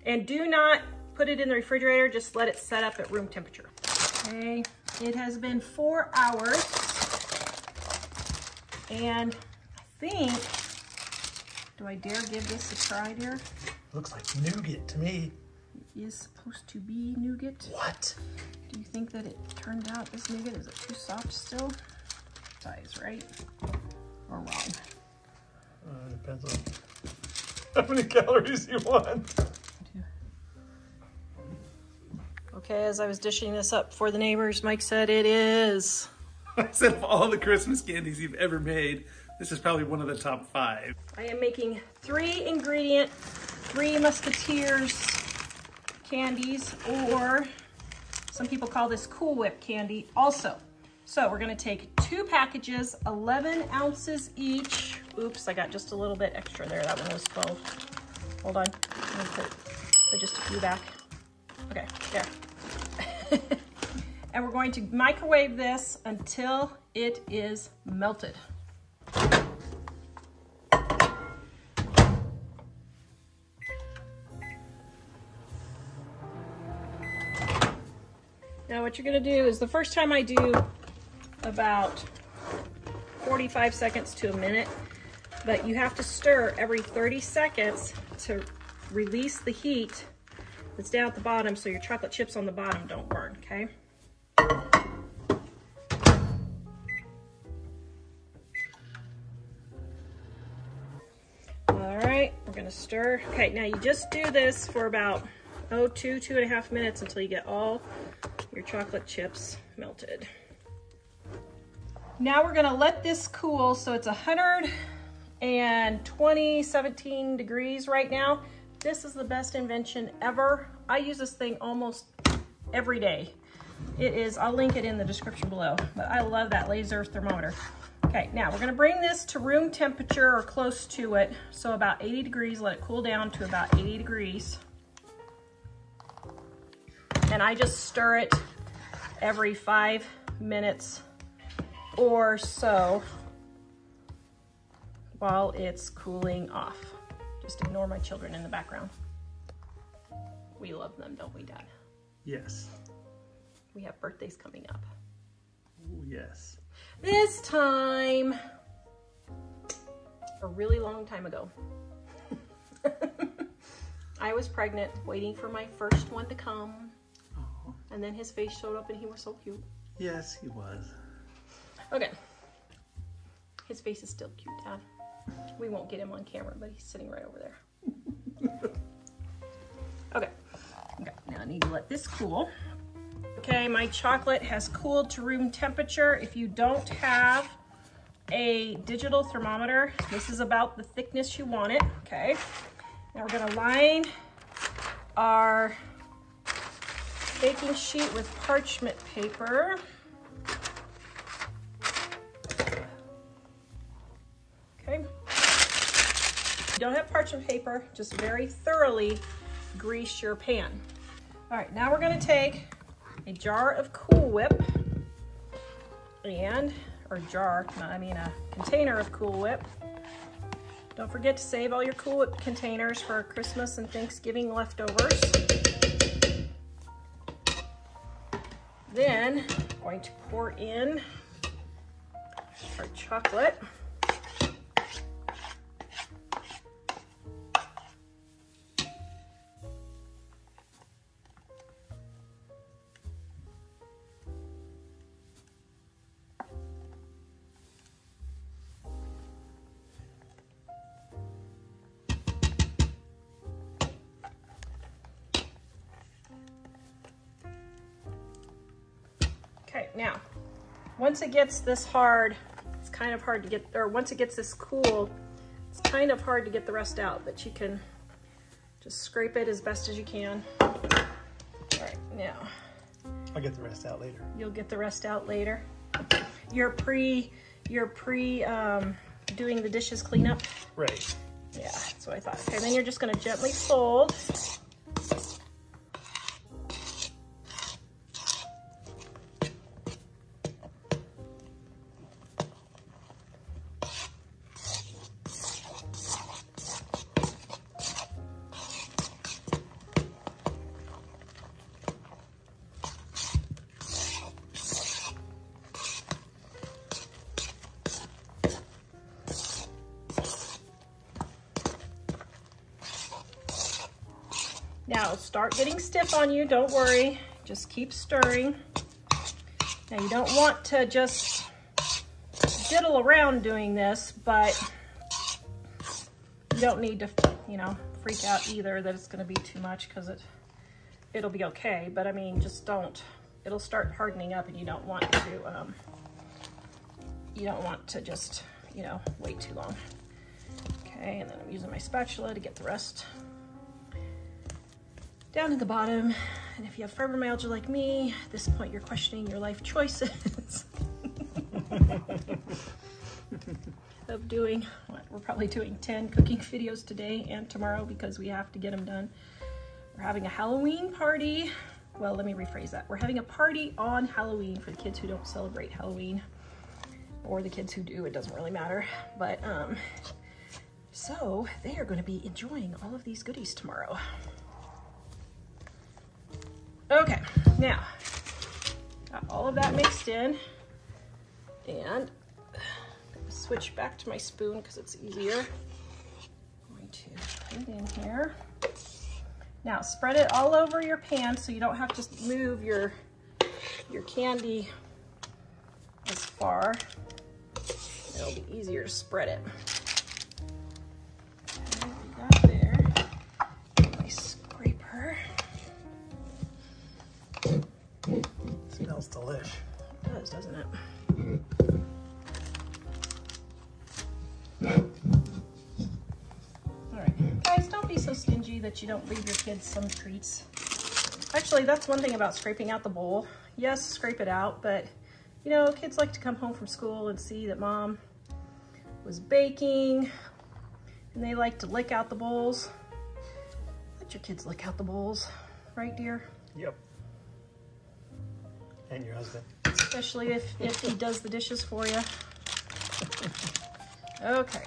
And do not put it in the refrigerator, just let it set up at room temperature. Okay, it has been 4 hours. And I think, do I dare give this a try, dear? Looks like nougat to me. It is supposed to be nougat. What? Do you think that it turned out this nougat? Is it too soft still? Size, right? Or wrong? Depends on how many calories you want. Okay, as I was dishing this up for the neighbors, Mike said it is. I said of all the Christmas candies you've ever made, this is probably one of the top 5. I am making 3 ingredient, 3 Musketeers candies, or some people call this Cool Whip candy also. So we're gonna take 2 packages, 11 ounces each. Oops, I got just a little bit extra there. That one was 12. Hold on, let me put just a few back. Okay, there. And we're going to microwave this until it is melted. Now what you're gonna do is the first time I do about 45 seconds to a minute, but you have to stir every 30 seconds to release the heat that's down at the bottom so your chocolate chips on the bottom don't burn, okay? All right, we're gonna stir. Okay, now you just do this for about, 2.5 minutes until you get all your chocolate chips melted. Now we're gonna let this cool, so it's 17 degrees right now. This is the best invention ever. I use this thing almost every day. It is, I'll link it in the description below, but I love that laser thermometer. Okay, now we're gonna bring this to room temperature or close to it, so about 80 degrees, let it cool down to about 80 degrees. And I just stir it every 5 minutes or so while it's cooling off. Just ignore my children in the background. We love them, don't we, Dad? Yes. We have birthdays coming up. Ooh, yes. This time, a really long time ago, I was pregnant, waiting for my first one to come. Oh. And then his face showed up and he was so cute. Yes, he was. Okay. His face is still cute, Dad. We won't get him on camera, but he's sitting right over there. Okay. Okay, now I need to let this cool. Okay, my chocolate has cooled to room temperature. If you don't have a digital thermometer, this is about the thickness you want it, okay? Now we're gonna line our baking sheet with parchment paper. Okay. If you don't have parchment paper, just very thoroughly grease your pan. All right, now we're gonna take a jar of Cool Whip and, or jar, no, I mean a container of Cool Whip. Don't forget to save all your Cool Whip containers for Christmas and Thanksgiving leftovers. Then I'm going to pour in our chocolate. Okay, now, once it gets this hard, it's kind of hard to get, or once it gets this cool, it's kind of hard to get the rest out, but you can just scrape it as best as you can. All right, now. I'll get the rest out later. You'll get the rest out later. You're pre doing the dishes cleanup? Right. Yeah, that's what I thought. Okay, then you're just gonna gently fold. Now it'll start getting stiff on you, don't worry. Just keep stirring. Now you don't want to just diddle around doing this, but you don't need to, you know, freak out either that it's gonna be too much, because it'll be okay. But I mean, just don't, it'll start hardening up and you don't want to just, you know, wait too long. Okay, and then I'm using my spatula to get the rest down to the bottom. And if you have fibromyalgia like me, at this point you're questioning your life choices of doing, what, we're probably doing 10 cooking videos today and tomorrow because we have to get them done. We're having a Halloween party. Well, let me rephrase that. We're having a party on Halloween for the kids who don't celebrate Halloween, or the kids who do, it doesn't really matter. But so they are going to be enjoying all of these goodies tomorrow. Okay, now got all of that mixed in, and I'm gonna switch back to my spoon because it's easier. I'm going to put it in here. Now spread it all over your pan so you don't have to move your candy as far. It'll be easier to spread it. Okay, we got there. My scraper. Smells delish. It does, doesn't it? All right, guys, don't be so stingy that you don't leave your kids some treats. Actually, that's one thing about scraping out the bowl. Yes, scrape it out, but you know, kids like to come home from school and see that mom was baking, and they like to lick out the bowls. Let your kids lick out the bowls, right, dear? Yep. And your husband. Especially if he does the dishes for you. Okay.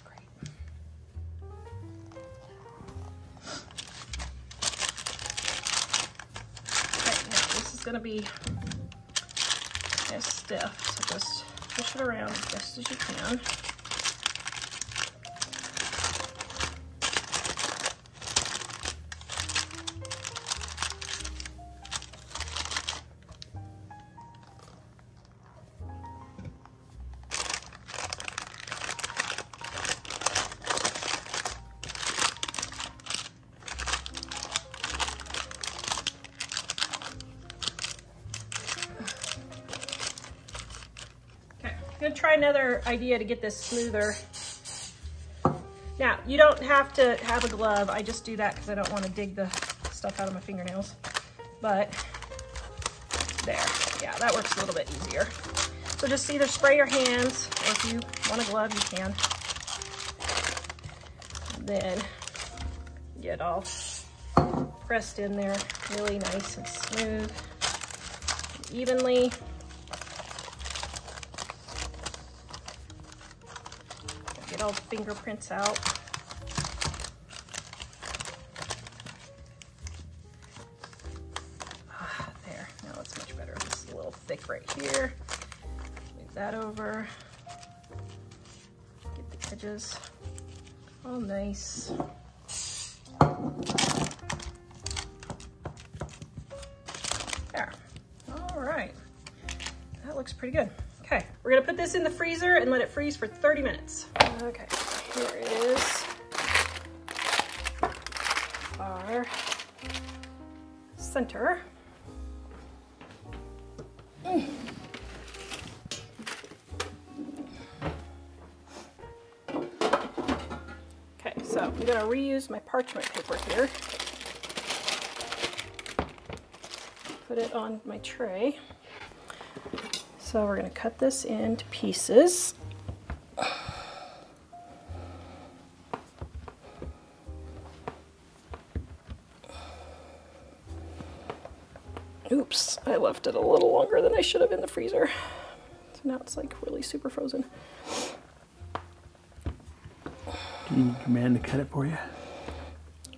Great. Okay, now this is gonna be as stiff, so just push it around as best as you can. I'm gonna try another idea to get this smoother. Now, you don't have to have a glove. I just do that because I don't want to dig the stuff out of my fingernails. But there, yeah, that works a little bit easier. So just either spray your hands, or if you want a glove, you can. And then get all pressed in there really nice and smooth, and evenly. Get all the fingerprints out. There, now it's much better. This is a little thick right here. Move that over. Get the edges all nice. There. All right. That looks pretty good. Okay, we're gonna put this in the freezer and let it freeze for 30 minutes. Okay, here is our center. Okay, so I'm gonna reuse my parchment paper here. Put it on my tray. So we're going to cut this into pieces. Oops, I left it a little longer than I should have in the freezer. So now it's like really super frozen. Do you need your man to cut it for you?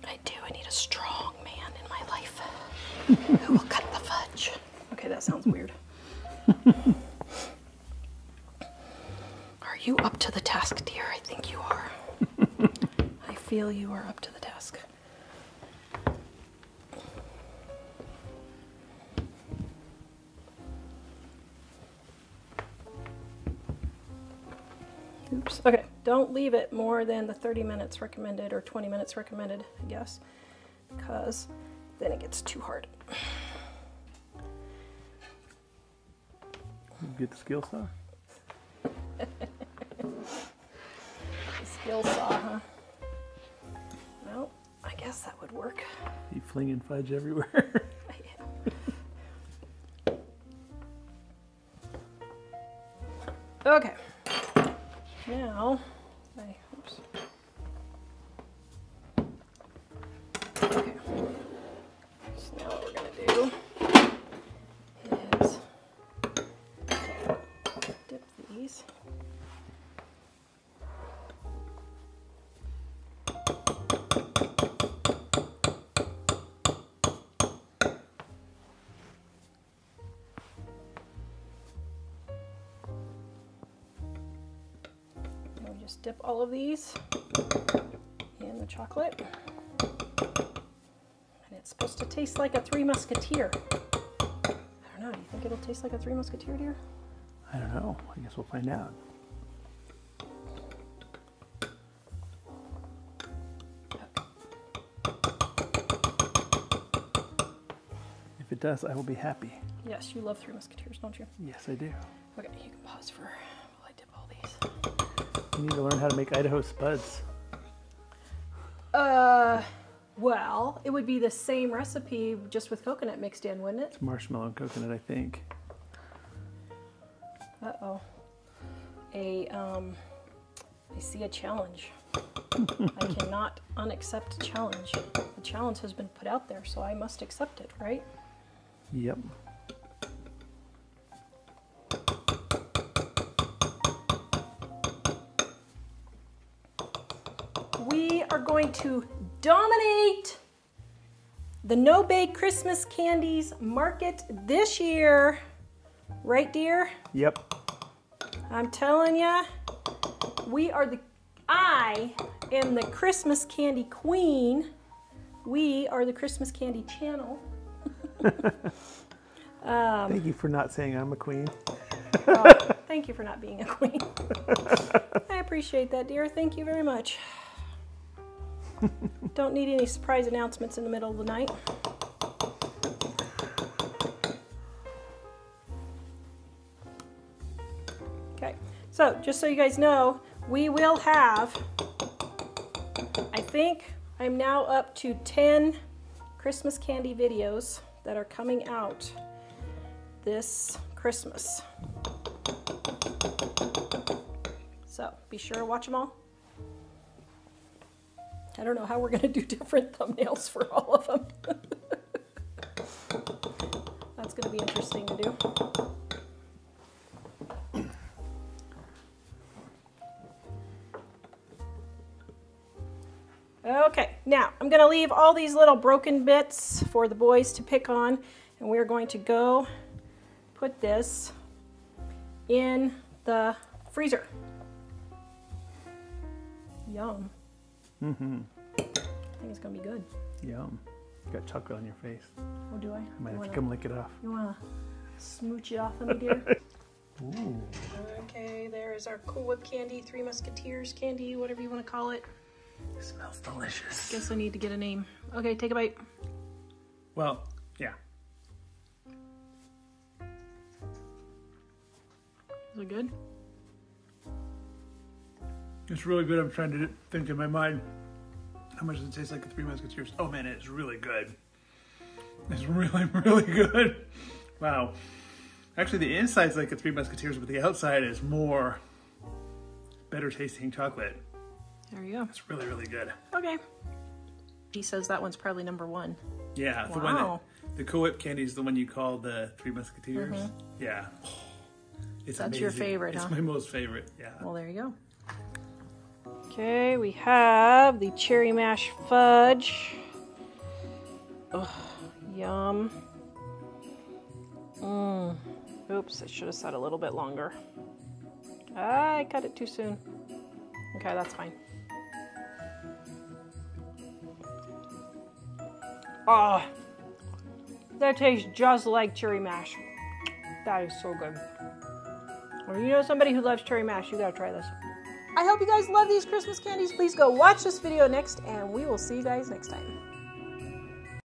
I do. I need a strong man in my life who will cut the fudge. Okay, that sounds weird. Are you up to the task, dear? I think you are. feel you are up to the task. Oops. Okay, don't leave it more than the 30 minutes recommended, or 20 minutes recommended, I guess, because then it gets too hard. Get the skill saw. The skill saw, huh? Well, I guess that would work. You flinging fudge everywhere. Okay. Now, oops. Okay. So now what we're going to do is dip these. Just dip all of these in the chocolate. And it's supposed to taste like a Three Musketeer. I don't know, do you think it'll taste like a Three Musketeer, dear? I don't know. I guess we'll find out. If it does, I will be happy. Yes, you love Three Musketeers, don't you? Yes, I do. Okay, you can pause for while I dip all these. You need to learn how to make Idaho spuds. Well, it would be the same recipe just with coconut mixed in, wouldn't it? It's marshmallow and coconut, I think. Uh-oh. I see a challenge. I cannot unaccept a challenge. The challenge has been put out there, so I must accept it, right? Yep. We are going to dominate the no-bake Christmas candies market this year. Right, dear? Yep. I'm telling ya, I am the Christmas candy queen. We are the Christmas candy channel. Thank you for not saying I'm a queen. Thank you for not being a queen. I appreciate that, dear. Thank you very much. Don't need any surprise announcements in the middle of the night. Okay, so just so you guys know, we will have, I think I'm now up to 10 Christmas candy videos that are coming out this Christmas. So be sure to watch them all. I don't know how we're going to do different thumbnails for all of them. That's going to be interesting to do. Okay, now I'm going to leave all these little broken bits for the boys to pick on, and we're going to go put this in the freezer. Yum. Mm-hmm. I think it's gonna be good. Yum. You got chocolate on your face. Oh, do I? I might have to come lick it off. You wanna smooch it off of me, dear? Ooh. Okay, there is our Cool Whip candy, Three Musketeers candy, whatever you want to call it. It smells delicious. Guess I need to get a name. Okay, take a bite. Well, yeah. Is it good? It's really good. I'm trying to think in my mind how much does it taste like the Three Musketeers. Oh man, it's really good. It's really, really good. Wow. Actually, the inside's like the Three Musketeers, but the outside is more better tasting chocolate. There you go. It's really, really good. Okay. He says that one's probably #1. Yeah, the one that, the Cool Whip candy is the one you call the Three Musketeers. Mm-hmm. Yeah. It's That's amazing. your favorite, It's huh? my most favorite, yeah. Well, there you go. Okay, we have the cherry mash fudge. Ugh, yum. Oops, I should have said a little bit longer. I cut it too soon. Okay, that's fine. Oh, that tastes just like cherry mash. That is so good. Or you know somebody who loves cherry mash, you gotta try this. I hope you guys love these Christmas candies. Please go watch this video next, and we will see you guys next time.